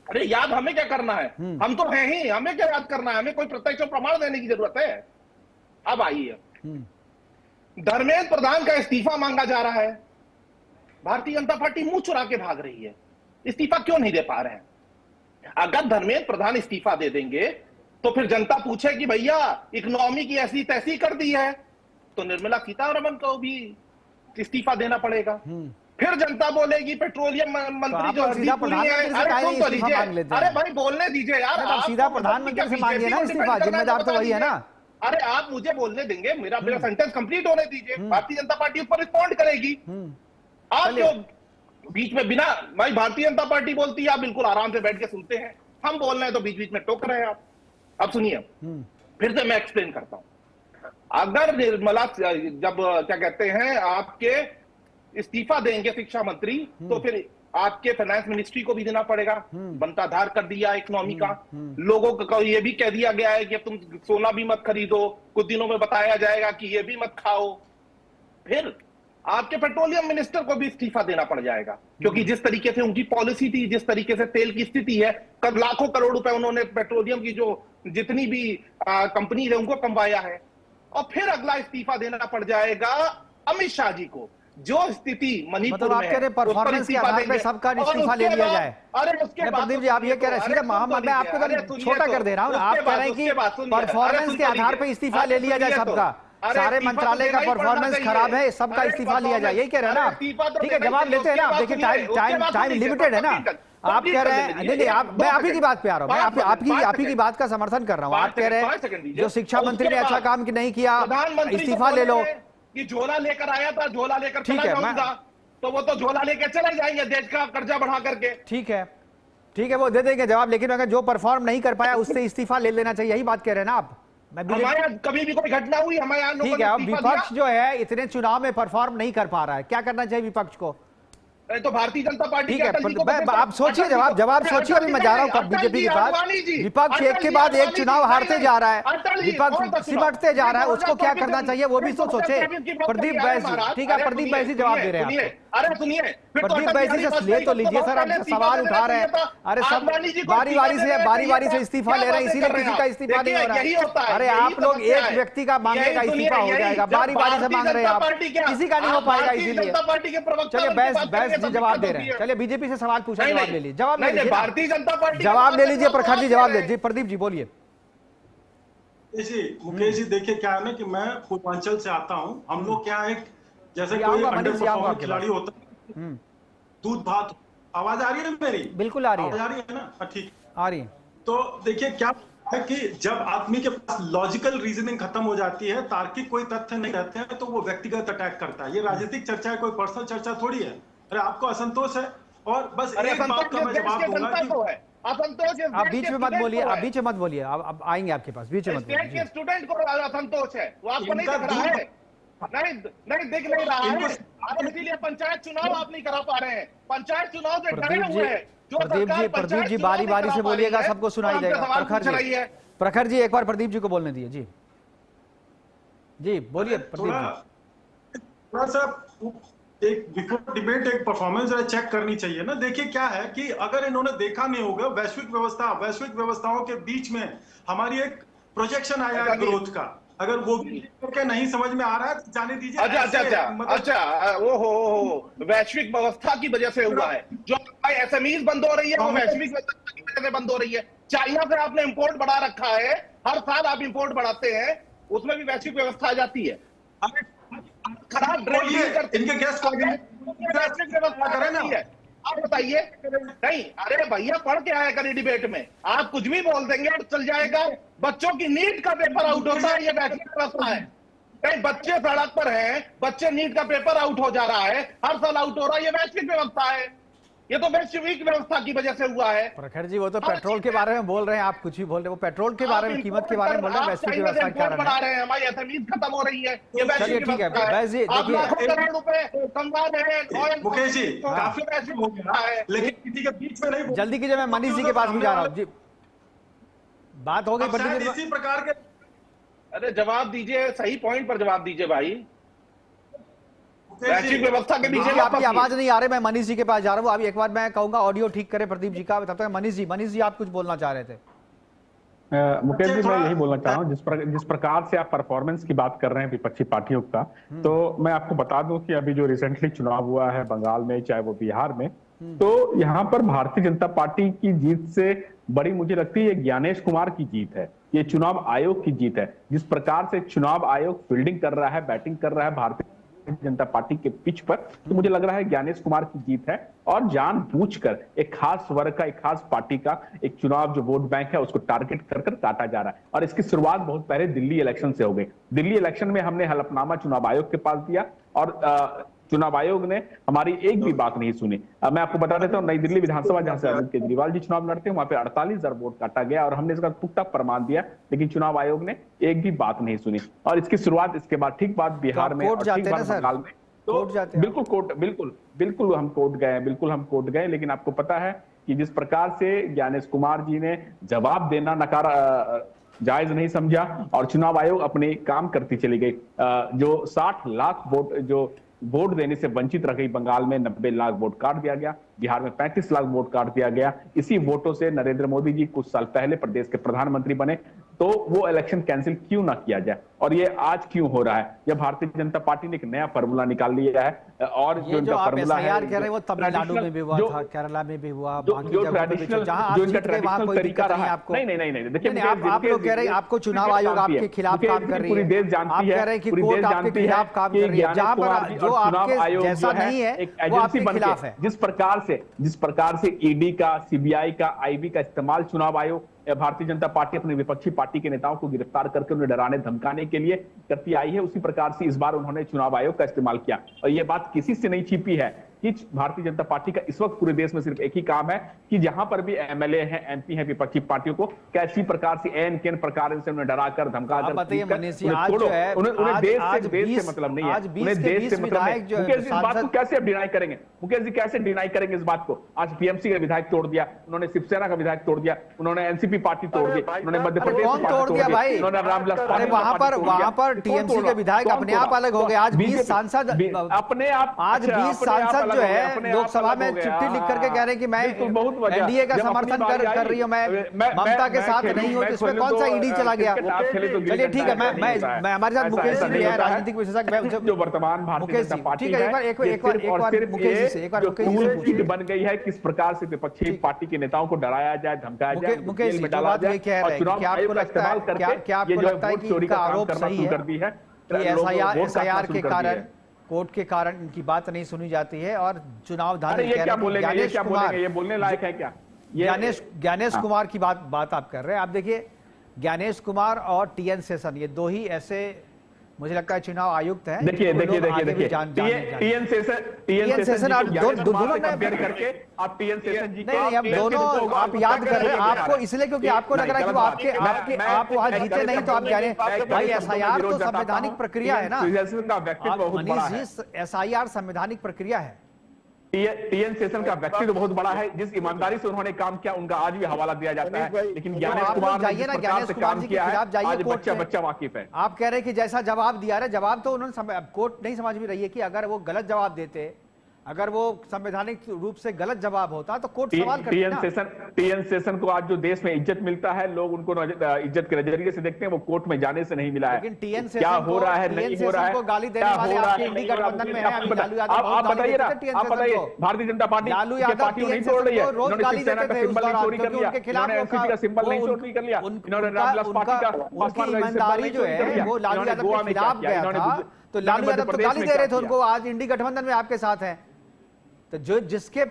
अरे याद हमें क्या करना है, हम तो हैं ही, हमें क्या याद करना है? हमें कोई प्रत्यक्ष प्रमाण देने की जरूरत है? अब आइए, धर्मेंद्र प्रधान का इस्तीफा मांगा जा रहा है। भारतीय जनता पार्टी मुंह चुरा के भाग रही है, इस्तीफा क्यों नहीं दे पा रहे हैं? अगर धर्मेंद्र प्रधान इस्तीफा दे देंगे तो फिर जनता पूछे कि भैया इकोनॉमी की ऐसी तैसी कर दी है, तो निर्मला सीतारमण को भी इस्तीफा देना पड़ेगा। फिर जनता बोलेगी पेट्रोलियम मंत्री जो हरदीप पुरी है। अरे सुन तो लीजिए, अरे भाई बोलने दीजिए यार। सीधा प्रधानमंत्री से मांगिए ना इस्तीफा, जिम्मेदार तो वही है ना। अरे आप मुझे बोलने देंगे, मेरा सेंटेंस कंप्लीट होने दीजिए। भारतीय जनता पार्टी उस पर रिस्पॉन्ड करेगी। आप जो बीच में बिना भाई भारतीय जनता पार्टी बोलती है आप बिल्कुल आराम से बैठ के सुनते हैं, हम बोल रहे हैं तो बीच बीच में टोक रहे हैं आप। अब सुनिए, फिर से मैं एक्सप्लेन करता हूं। अगर निर्मला जब क्या कहते हैं आपके इस्तीफा देंगे शिक्षा मंत्री, तो फिर आपके फाइनेंस मिनिस्ट्री को भी देना पड़ेगा, बनता आधार कर दिया इकोनॉमी का। लोगों को ये भी कह दिया गया है कि अब तुम सोना भी मत खरीदो, कुछ दिनों में बताया जाएगा कि ये भी मत खाओ। फिर आपके पेट्रोलियम मिनिस्टर को भी इस्तीफा देना पड़ जाएगा, क्योंकि जिस तरीके से उनकी पॉलिसी थी, जिस तरीके से तेल की स्थिति है, कब लाखों करोड़ रुपए उन्होंने पेट्रोलियम की जो जितनी भी कंपनी है उनको कमवाया है। और फिर अगला इस्तीफा देना पड़ जाएगा अमित शाह जी को, जो स्थिति मणिपुर मतलब आप कह रहे परफॉर्मेंस के आधार पर सबका इस्तीफा ले लिया जाए। अरे उसके प्रदीप जी आप ये कह रहे हैं, सीधे मोहम्मद मैं आपको तो छोटा कर दे रहा हूँ, आप कह रहे हैं कि परफॉर्मेंस के आधार पर इस्तीफा ले लिया जाए सबका, सारे मंत्रालय का परफॉर्मेंस खराब है, सबका इस्तीफा लिया जाए, यही कह रहे हैं ना आप? ठीक है, जवाब लेते हैं ना आप। देखिए टाइम लिमिटेड है ना, आप कह रहे हैं। नहीं आप, मैं आप ही की बात पे आ रहा हूँ, मैं आप ही की बात का समर्थन कर रहा हूँ। आप कह रहे हैं जो शिक्षा मंत्री ने अच्छा काम नहीं किया, इस्तीफा ले लो। कि झोला लेकर आया था, झोला लेकर चला जाऊंगा, तो वो तो झोला लेकर चले जाएंगे देश का कर्जा बढ़ा करके। ठीक है, वो दे देंगे जवाब, लेकिन अगर जो परफॉर्म नहीं कर पाया उससे इस्तीफा ले लेना चाहिए, यही बात कह रहे हैं ना आप? हमारे यहाँ कभी भी कोई घटना हुई हमारे यहाँ? ठीक है, अब विपक्ष जो है इतने चुनाव में परफॉर्म नहीं कर पा रहा है, क्या करना चाहिए विपक्ष को? तो भारतीय जनता पार्टी ठीक है, आप सोचिए, जवाब सोचिए। अभी मैं जा रहा हूँ बीजेपी के पास। विपक्ष एक के बाद एक चुनाव हारते जा रहा है, विपक्ष सिमटते जा रहा है, उसको क्या करना चाहिए वो भी तो सोचे। प्रदीप बैसी, ठीक है, प्रदीप बैसी जवाब दे रहे हैं। अरे सुनिए, प्रदीप बैसी से ले तो लीजिए सर, आप सवाल उठा रहे हैं। अरे सब बारी से इस्तीफा ले रहे हैं, इसीलिए किसी का इस्तीफा नहीं हो रहा है। अरे आप लोग एक व्यक्ति का मांगेगा इस्तीफा हो जाएगा, बारी से मांग रहे हैं आप, किसी का नहीं हो पाएगा। इसीलिए चलिए बैस जी जवाब दे रहे हैं। चलिए बीजेपी से सवाल पूछा, जवाब ले लीजिए, जवाब ले लीजिए, भारतीय जनता पार्टी जवाब ले लीजिए। प्रखर जी जवाब ले, प्रदीप जी बोलिए। मुकेश जी देखिए क्या है ना कि मैं पूर्वांचल से आता हूँ। हम लोग क्या है, जैसे कोई अंडर परफॉर्मिंग खिलाड़ी होता है, दूध भात। आवाज आ रही है ना मेरी? बिल्कुल आ रही है। आवाज आ रही है ना? ठीक आ रही है। तो देखिए क्या है कि जब आदमी के पास लॉजिकल रीजनिंग खत्म हो जाती है, तार्किक कोई तथ्य नहीं रहते हैं, तो वो व्यक्तिगत अटैक करता है। ये राजनीतिक चर्चा है, कोई पर्सनल चर्चा थोड़ी है। अरे आपको असंतोष है, और बस एक बात का मैं जवाब दूंगा कि आप बीच में मत बोलिए, आप बीच में मत बोलिए, आप आएंगे आपके पास, बीच में मत बोलिए। स्टेट के स्टूडेंट को असंतोष है, वो आपको नहीं दिख रहा है? नहीं दिख नहीं रहा है, इसीलिए पंचायत चुनाव आप नहीं करा पा रहे हैं। पंचायत चुनाव से डरे हुए हैं। प्रदीप जी बारी से बोलिएगा, सबको सुनाई देगा। प्रखर जी एक बार प्रदीप जी को बोलने दिए। जी बोलिए प्रदीप जी। थोड़ा सा एक बिफोर डिबेट एक परफॉर्मेंस चेक करनी चाहिए ना। देखिए क्या है कि अगर इन्होंने देखा नहीं होगा, वैश्विक व्यवस्थाओं के बीच में हमारी एक प्रोजेक्शन आया है ग्रोथ का, अगर वो भी नहीं समझ में आ रहा है तो जाने दीजिए। अच्छा, ओहो, वैश्विक व्यवस्था की वजह से हुआ है। जो एसएमईज बंद हो रही है वो वैश्विक व्यवस्था की वजह से बंद हो रही है। चाइना से आपने इंपोर्ट बढ़ा रखा है, हर साल आप इंपोर्ट बढ़ाते हैं, उसमें भी वैश्विक व्यवस्था आ जाती है। खराब इनके गैस व्यवस्था करें ना, आप बताइए। नहीं, अरे भैया पढ़ के आया करिए डिबेट में, आप कुछ भी बोल देंगे और चल जाएगा। बच्चों की नीट का पेपर आउट होता है, ये वैश्विक व्यवस्था है। कहीं बच्चे सड़क पर हैं, बच्चे नीट का पेपर आउट हो जा रहा है, हर साल आउट हो रहा है, ये वैश्विक व्यवस्था है। ये तो वैश्विक व्यवस्था की वजह से हुआ है। प्रखर जी वो तो पेट्रोल के बारे में बोल रहे हैं, आप कुछ भी बोल रहे हैं, वो पेट्रोल के बारे में, कीमत के बारे में बोल रहे हैं, वैश्विक व्यवस्था के कारण है। हमारी एसएमईज खत्म हो रही है, ये वैश्विक व्यवस्था है। बैस जी देखिए, मुकेश जी काफी वैश्विक हो गया है, लेकिन किसी के बीच में नहीं। जल्दी कीजिए, मैं मनीष जी के पास भी जा रहा हूँ जी। बात हो गई इसी प्रकार के। अरे जवाब दीजिए, सही पॉइंट पर जवाब दीजिए भाई। वैश्विक व्यवस्था के बीच आपकी आवाज नहीं आ रही, मैं मनीष जी के पास जा रहा हूँ। अभी एक बार मैं कहूंगा ऑडियो ठीक करे प्रदीप जी का, तब तक मनीष जी आप कुछ बोलना चाह रहे थे। मुकेश जी मैं यही बोलना चाह रहा हूँ, जिस प्रकार से आप परफॉर्मेंस की बात कर रहे हैं विपक्षी पार्टियों का, तो मैं आपको बता दूं कि अभी जो रिसेंटली चुनाव हुआ है बंगाल में, चाहे वो बिहार में, तो यहाँ पर भारतीय जनता पार्टी की जीत से बड़ी मुझे लगती है ज्ञानेश कुमार की जीत है, ये चुनाव आयोग की जीत है। जिस प्रकार से चुनाव आयोग फील्डिंग कर रहा है, बैटिंग कर रहा है भारतीय भारतीय जनता पार्टी के पिच पर, तो मुझे लग रहा है ज्ञानेश कुमार की जीत है। और जानबूझकर एक खास वर्ग का, एक खास पार्टी का एक चुनाव जो वोट बैंक है उसको टारगेट कर काटा जा रहा है। और इसकी शुरुआत बहुत पहले दिल्ली इलेक्शन से हो गई। दिल्ली इलेक्शन में हमने हलफनामा चुनाव आयोग के पास दिया और चुनाव आयोग ने हमारी एक भी बात नहीं सुनी। मैं आपको बता देता हूँ, नई दिल्ली विधानसभा जहां से अरविंद केजरीवाल जी चुनाव लड़ते हैं, वहां पे 48,000 वोट काटा गया और हमने इसका पुख्ता प्रमाण दिया, लेकिन चुनाव आयोग ने एक भी बात नहीं सुनी। और इसकी शुरुआत इसके बाद ठीक बात बिहार में और ठीक बात बंगाल में, तो बिल्कुल हम कोर्ट गए, बिल्कुल हम कोर्ट गए। लेकिन आपको पता है कि जिस प्रकार से ज्ञानेश कुमार जी ने जवाब देना जायज नहीं समझा और चुनाव आयोग अपने काम करती चली गई। जो 60 लाख वोट जो वोट देने से वंचित रह गई, बंगाल में 90 लाख वोट काट दिया गया, बिहार में 35 लाख वोट काट दिया गया। इसी वोटों से नरेंद्र मोदी जी कुछ साल पहले प्रदेश के प्रधानमंत्री बने, तो वो इलेक्शन कैंसिल क्यों ना किया जाए? और ये आज क्यों हो रहा है? जब भारतीय जनता पार्टी ने एक नया फार्मूला निकाल लिया है और जो इनका फार्मूला है कह रहे हैं वो तमिलनाडु में भी हुआ था, केरला में भी हुआ, जो ट्रेडिशनल तरीका रहा है। नहीं, देखिए आप लोग कह रहे हैं आपको चुनाव आयोग आपके खिलाफ काम कर रही है, पूरी देश जानती है, कह रहे हैं कि कोर्ट आपके खिलाफ काम कर रही है, जहां पर जो आपके जैसा नहीं है एक एजेंसी बन के जिस प्रकार से ईडी का, सीबीआई का, आईबी का इस्तेमाल चुनाव आयोग भारतीय जनता पार्टी अपने विपक्षी पार्टी के नेताओं को गिरफ्तार करके उन्हें डराने धमकाने के लिए करती आई है, उसी प्रकार से इस बार उन्होंने चुनाव आयोग का इस्तेमाल किया। और यह बात किसी से नहीं छिपी है कि भारतीय जनता पार्टी का इस वक्त पूरे देश में सिर्फ एक ही काम है कि जहां पर भी एमएलए हैं, एमपी हैं विपक्षी पार्टियों को कैसी प्रकार से एन प्रकार से उन्हें डराकर धमकाकर उन्हें देश से मतलब नहीं है, उन्हें देश से मतलब नहीं। मुकेश जी इस बात को कैसे आप डिनाई करेंगे? मुकेश जी कैसे डिनाई करेंगे इस बात को? आज टीएमसी का विधायक तोड़ दिया उन्होंने, शिवसेना का विधायक तोड़ दिया उन्होंने, एनसीपी पार्टी तोड़ दी उन्होंने, मध्य प्रदेश तोड़ दिया भाई वहां पर टीएमसी के विधायक अपने आप अलग हो गए। आज 20 सांसद अपने आप, आज 20 सांसद जो है लोकसभा में चिट्ठी लिख करके कह रहे हैं कि मैं एनडीए का समर्थन कर रही हूँ, मैं ममता के साथ नहीं हूँ, इसमें कौन सा ईडी चला गया? चलिए ठीक है, मैं हमारे साथ मुकेश जी भी है, राजनीतिक विशेषज्ञ जो वर्तमान भारतीय जनता पार्टी है, एक बन गई है किस प्रकार से विपक्षी पार्टी के नेताओं को डराया जाए, धमकाया जाए, मुकेश जी जो बात ये कह रहे हैं, क्या आपको लगता है कि इनका आरोप सही है कि एसआईआर के कारण, कोर्ट के कारण इनकी बात नहीं सुनी जाती है और चुनाव धारी ये बोलने लायक है क्या? ज्ञानेश कुमार की बात आप कर रहे हैं। आप देखिए ज्ञानेश कुमार और टीएन शेषन ये दो ही ऐसे मुझे लगता है चुनाव आयुक्त हैं। देखिए टीएन शेषन आप दोनों कंपेयर करके आप टीएन शेषन जी नहीं अब दोनों आप याद कर रहे हैं आपको इसलिए क्योंकि आपको लग रहा है कि आप वहां जीते नहीं तो आप जाने भाई एसआईआर तो संवैधानिक प्रक्रिया है ना मनीष जी, एसआईआर संवैधानिक प्रक्रिया है। टीएन शेषन का व्यक्तित्व बहुत बड़ा है, जिस ईमानदारी से उन्होंने काम किया उनका आज भी हवाला दिया जाता है, लेकिन ज्ञानेश कुमार ने जिस प्रकार से काम किया है आज बच्चा वाकिफ है। आप कह रहे हैं कि जैसा जवाब दिया है, जवाब तो उन्होंने कोर्ट नहीं समझ में रही है कि अगर वो गलत जवाब देते, अगर वो संवैधानिक रूप से गलत जवाब होता तो कोर्ट सवाल करती ना। टीएन शेषन को आज जो देश में इज्जत मिलता है, लोग उनको इज्जत के नजरिए से देखते हैं, वो कोर्ट में जाने से नहीं मिला है। लेकिन टीएन क्या हो रहा है, नहीं हो रहा है, को गाली देने वाले आपके इंडी गठबंधन में हैं, आप बताइए ना, आप बताइए भारतीय जनता पार्टी पार्टी नहीं छोड़ रही है, उन्होंने शिवसेना का सिंबल नहीं चोरी कर लिया, उन्होंने एनसीपी का सिंबल नहीं चोरी कर लिया, उन्होंने रामविलास पार्टी का ईमानदारी जो है वो लालू यादव के खिलाफ गया था, तो लालू यादव तो गाली दे रहे थे उनको, आज इंडी गठबंधन में आपके साथ है। तो जो जिसके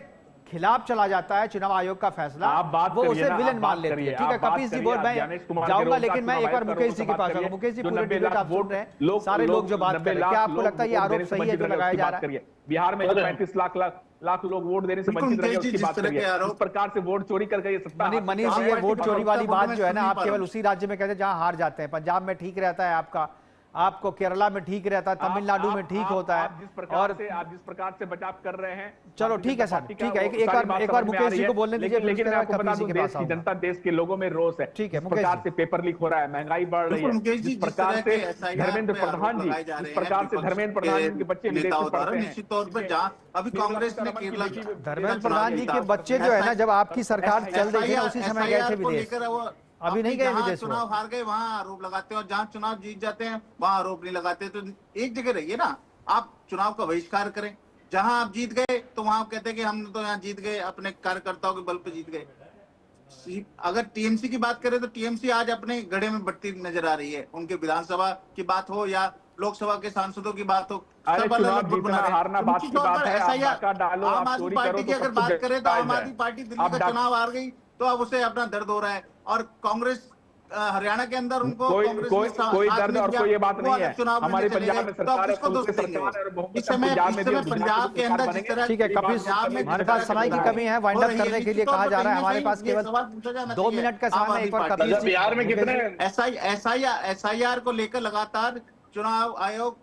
खिलाफ चला जाता है चुनाव आयोग का फैसला वो उसे विलन मान लेती है। ठीक है कपिल जी बोल, मैं जाऊंगा लेकिन मैं एक बार मुकेश जी के पास आऊंगा। मुकेश जी पूरे डिबेट आप सुन रहे हैं, सारे लोग जो बात कर रहे हैं, क्या आपको लगता है ये आरोप सही है जो लगाया जा रहा है? बिहार में 35 लाख लोग वोट देने से वंचित रहे, उसकी बात करिए। इस प्रकार से वोट चोरी कर गई सत्ता। मनीष जी ये वोट चोरी वाली बात जो है ना, आप केवल उसी राज्य में कहते हैं जहां हार जाते हैं। पंजाब में ठीक रहता है आपका, आपको केरला में ठीक रहता है, तमिलनाडु में ठीक होता है। और आप जिस प्रकार से बचाव कर रहे हैं, चलो ठीक है सर, ठीक है एक बार मुकेश जी को बोलने दीजिए। लेकिन आपको बता दूं देश की जनता, देश के लोगों में रोष है। ठीक है, इस प्रकार से पेपर लीक हो रहा है, महंगाई बढ़ रही है, जिस प्रकार से धर्मेंद्र प्रधान जी, जिस प्रकार से धर्मेंद्र प्रधान के बच्चे विदेश में पढ़ते हैं, निश्चित तौर पर जहां अभी कांग्रेस ने केरला धर्मेंद्र प्रधान जी के बच्चे जो है ना, जब आपकी सरकार चल रही थी उसी समय गए थे विदेश, अभी नहीं गए विदेश। चुनाव हार गए वहां आरोप लगाते हैं और जहां चुनाव जीत जाते हैं वहां आरोप नहीं लगाते। तो एक जगह रहिए ना, आप चुनाव का बहिष्कार करें। जहां आप जीत गए तो वहां कहते हैं कि हम तो यहाँ जीत गए, अपने कार्यकर्ताओं के बल पे जीत गए। अगर टीएमसी की बात करें तो टीएमसी आज अपने गढ़े में बढ़ती नजर आ रही है। उनके विधानसभा की बात हो या लोकसभा के सांसदों की बात हो, अरे सब अलग चुनाव अलग गुट जीतना बना रहे हैं। हारना बात की बात है, आप नाका डालो, आम आप आदमी चोरी पार्टी करो की तो अगर सब कुछ बात करें तो आम जायज है। आदमी पार्टी दिल्ली आप का डा- चुनाव हार गई तो अब उसे अपना दर्द हो रहा है, और कांग्रेस हरियाणा के अंदर उनको कोई कांग्रेस कोई ने साथ कोई में दर्द और दिया, कोई ये बात वो नहीं अलग है। चुनाव हमारे लड़ने चले पंजाब गए, में तो अब सरकार है, किसको दोष कांग्रेस देंगे? सरकार है और बहुमत इस समय पंजाब में भी और पंजाब के अंदर जिस तरह ठीक है कपिल, हमारे पास समय की कमी है, वाइंड अप करने के लिए कहा जा रहा है, हमारे पास केवल 2 मिनट का समय है। एक बार कपिल जी, बिहार में कितने SIR को लेकर लगातार चुनाव आयोग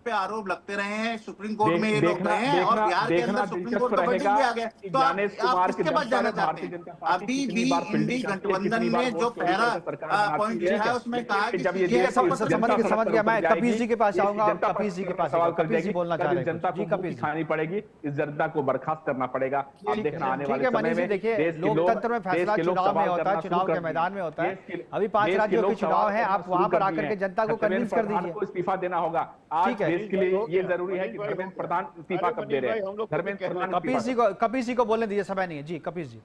पे आरोप लगते रहे हैं, सुप्रीम कोर्ट में ये लोग गए हैं, और बिहार के अंदर सुप्रीम कोर्ट का वर्डिक्ट भी आ गया। तो आप किसके पास जाना चाहते हैं? अभी भी इंडी गठबंधन ने जो पहला पॉइंट लिया है उसमें कहा है कि समझ गया, मैं कपिल जी के पास आऊंगा। कपिल जी के पास सवाल कर कपिल जी बोलना चाह रहे हैं। जनता को मुक्ति खानी पड़ेगी, इस जनता को बर्खास्त करना पड़ेगा। आप देखना आने वाले समय में देखिए, लोकतंत्र में फैसला चुनाव में होता है, चुनाव के मैदान में होता है। अभी 5 राज्यों के चुनाव है, आप वहां पर आकर के जनता को कन्विंस कर दीजिए। इस्तीफा देना होगा आज देश के लिए, ये जरूरी है कि धर्मेंद्र प्रधान इस्तीफा कब दे रहे हैं। धर्मेंद्र प्रधान कपिल जी को बोलने दीजिए, समय नहीं है जी। कपिल जी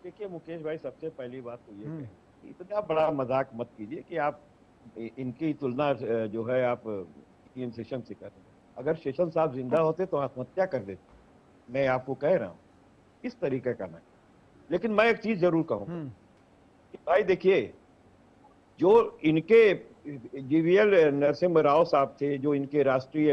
देखिए मुकेश भाई, सबसे पहली बात तो ये है कि इतना बड़ा मजाक मत कीजिए कि आप इनकी तुलना जो है आप टीएम सेशन से कर रहे हैं। अगर सेशन साहब जिंदा होते तो आत्महत्या कर देते, मैं आपको कह रहा हूँ इस तरीके का नहीं। लेकिन मैं एक चीज जरूर कहूँगा कि भाई देखिए, जो इनके जीवीएल नरसिम्हा राव साहब थे, जो इनके राष्ट्रीय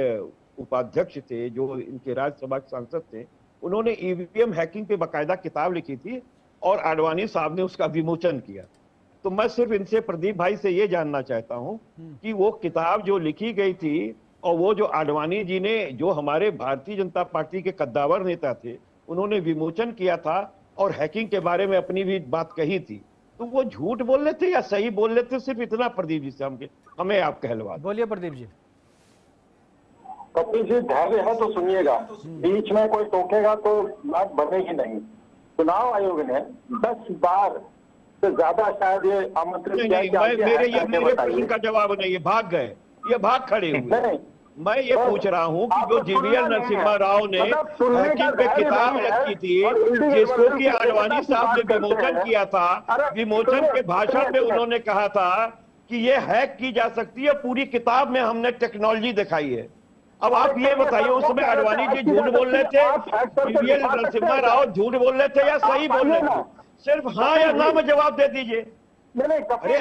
उपाध्यक्ष थे, जो इनके राज्यसभा के सांसद थे, उन्होंने ईवीएम हैकिंग पे बाकायदा किताब लिखी थी और आडवाणी साहब ने उसका विमोचन किया। तो मैं सिर्फ इनसे, प्रदीप भाई से ये जानना चाहता हूं कि वो किताब जो लिखी गई थी और वो जो आडवाणी जी ने, जो हमारे भारतीय जनता पार्टी के कद्दावर नेता थे, उन्होंने विमोचन किया था और हैकिंग के बारे में अपनी भी बात कही थी, तो वो झूठ बोल रहे थे या सही बोल रहे थे? सिर्फ इतना प्रदीप जी से हमें आप कहलवा। बोलिए प्रदीप जी। कपिल जी, धैर्य है तो सुनिएगा, बीच में कोई टोकेगा तो बात बनेगी नहीं। चुनाव आयोग ने 10 बार से ज्यादा शायद ये आमंत्रित किया कि मेरे प्रश्न का जवाब नहीं, ये भाग गए, ये भाग खड़े हुए। मैं ये पूछ रहा हूँ कि जो जीवीएल नरसिम्हा राव ने हैकिंग पे किताब लिखी थी, जिसको कि आडवाणी साहब ने विमोचन किया था, विमोचन के भाषण में उन्होंने कहा था कि ये हैक की जा सकती है, पूरी किताब में हमने टेक्नोलॉजी दिखाई है। अब आप ये बताइए, उस समय आडवाणी जी झूठ बोल रहे थे, जीवीएल नरसिम्हा राव झूठ बोल रहे थे या सही बोल रहे थे? सिर्फ हाँ या ना में जवाब दे दीजिए। अरे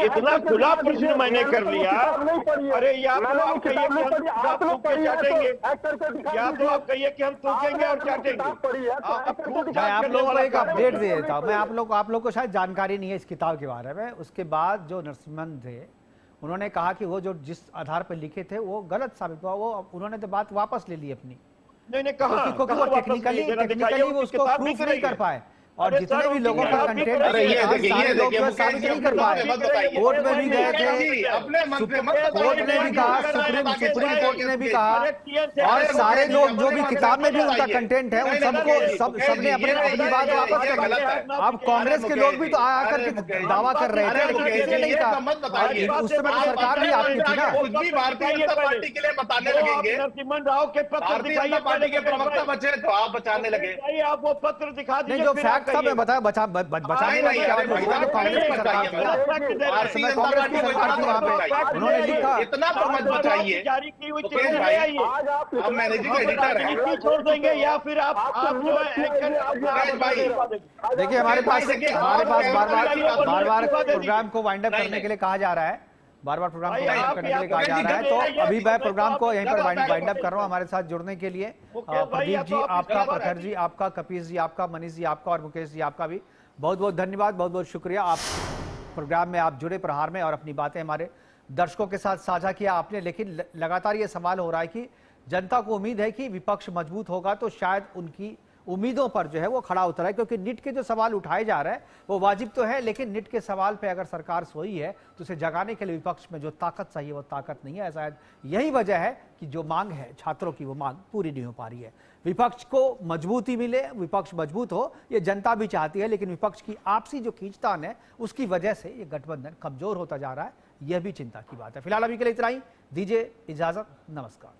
इतना खुला प्रश्न मैंने कर लिया। अरे या तो आप कहिए कि हम चाटेंगे, या तो आप कहिए कि हम थूकेंगे और चाटेंगे। मैं आप लोगों को एक अपडेट दे देता हूँ। मैं आप लोग को शायद जानकारी नहीं है इस किताब के बारे में। उसके बाद जो नरसिम्हन थे, उन्होंने कहा कि वो जो जिस आधार पर लिखे थे वो गलत साबित हुआ, वो उन्होंने तो बात वापस ले ली अपनी। नहीं कहा, टेक्निकली वो उसको प्रूफ नहीं कर पाए, और जितने भी लोगों का कंटेंट साबित नहीं कर पाए। कोर्ट में भी गए थे, कोर्ट ने भी कहा, सुप्रीम कोर्ट ने भी कहा, और सारे लोग जो भी किताब में भी उनका कंटेंट है, उन सबको सबने अपनी बात वापस कर ली। अब कांग्रेस के लोग भी तो आकर के दावा कर रहे थे, लेकिन किसी ने नहीं कहा। उस समय तो सरकार भी आपकी थी ना। भारतीय जनता पार्टी के लिए बताने लगेंगे, नरसिम्हन राव के पत्र भारतीय जनता पार्टी के प्रवक्ता बचे तो आप बचाने लगे। आप वो पत्र दिखा दीजिए। जो फैक्ट सब मैं बताया, बचाने वाली क्या कांग्रेस की सरकार थी ना, कांग्रेस की सरकार थी वहाँ पे, उन्होंने लिखा। इतना तो मत बचाइए, जारी की हुई चीज ले आइए। आप मैनेजिंग एडिटर हैं, छोड़ देंगे या फिर आप जो देखिए, हमारे पास बार बार प्रोग्राम को वाइंड अप करने के लिए कहा जा रहा है, बार-बार प्रोग्राम को वाइंड अप करने के लिए कहा जा रहा है। तो अभी मैं प्रोग्राम को यहीं पर वाइंड अप कर रहा हूं। हमारे साथ जुड़ने के लिए प्रदीप जी आपका, प्रखर जी आपका, कपिल जी आपका, मनीष जी आपका और मुकेश जी आपका भी बहुत बहुत धन्यवाद, बहुत बहुत शुक्रिया। आप प्रोग्राम में आप जुड़े प्रहार में और अपनी बातें हमारे दर्शकों के साथ साझा किया आपने। लेकिन लगातार ये सवाल हो रहा है कि जनता को उम्मीद है कि विपक्ष मजबूत होगा तो शायद उनकी उम्मीदों पर जो है वो खड़ा उतरा है, क्योंकि निट के जो सवाल उठाए जा रहे हैं वो वाजिब तो है, लेकिन निट के सवाल पे अगर सरकार सोई है तो उसे जगाने के लिए विपक्ष में जो ताकत चाहिए वो ताकत नहीं है। शायद यही वजह है कि जो मांग है छात्रों की, वो मांग पूरी नहीं हो पा रही है। विपक्ष को मजबूती मिले, विपक्ष मजबूत हो, ये जनता भी चाहती है, लेकिन विपक्ष की आपसी जो खींचतान है उसकी वजह से ये गठबंधन कमजोर होता जा रहा है। यह भी चिंता की बात है। फिलहाल अभी के लिए इतना ही, दीजिए इजाजत, नमस्कार।